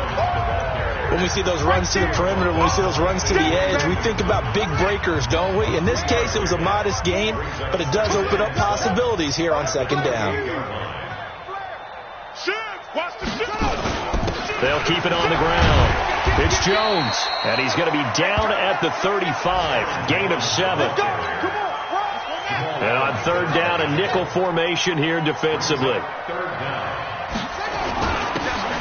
[SPEAKER 1] When we see those runs to the perimeter, when we see those runs to the edge, we think about big breakers, don't we? In this case, it was a modest gain, but it does open up possibilities here on second down.
[SPEAKER 2] They'll keep it on the ground. It's Jones, and he's going to be down at the 35. Gain of 7. And on third down, a nickel formation here defensively.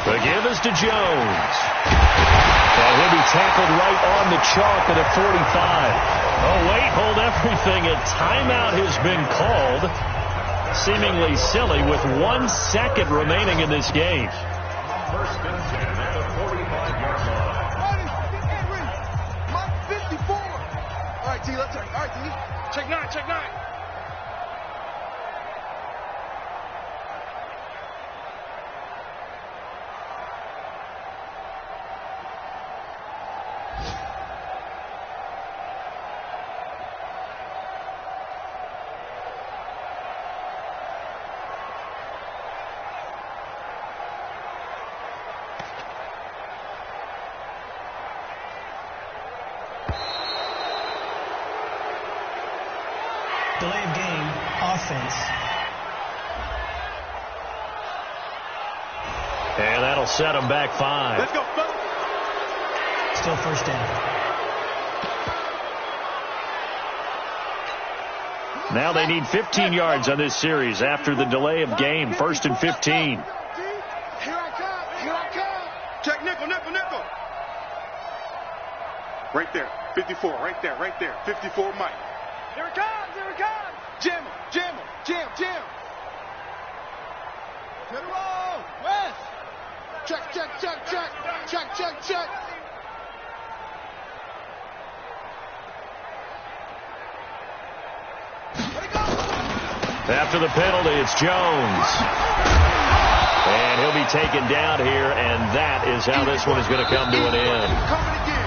[SPEAKER 2] The give is to Jones. And he'll be tackled right on the chalk at a 45. Oh, wait, hold everything. A timeout has been called. Seemingly silly with 1 second remaining in this game.
[SPEAKER 4] First and 10 at the 45-yard line.
[SPEAKER 3] Mark 54. All right, right, T, let's check. All right, T. Check 9, check 9.
[SPEAKER 5] Delay of game, offense.
[SPEAKER 2] And that'll set them back 5.
[SPEAKER 3] Let's go, fellas.
[SPEAKER 5] Still first down.
[SPEAKER 2] Now they need 15 yards on this series after the delay of game. 1st and 15.
[SPEAKER 3] Here I come. Here I come. Check nickel, nickel, nickel. Right there. 54. Right there. Right there. 54, Mike. Here it comes. Here it comes. Jam him. Jam him. Jam. Jam. Get it roll. West. Check, check, check, check. Check, check, check.
[SPEAKER 2] After the penalty, it's Jones. And he'll be taken down here, and that is how this one is going to come to an end.
[SPEAKER 3] Coming again.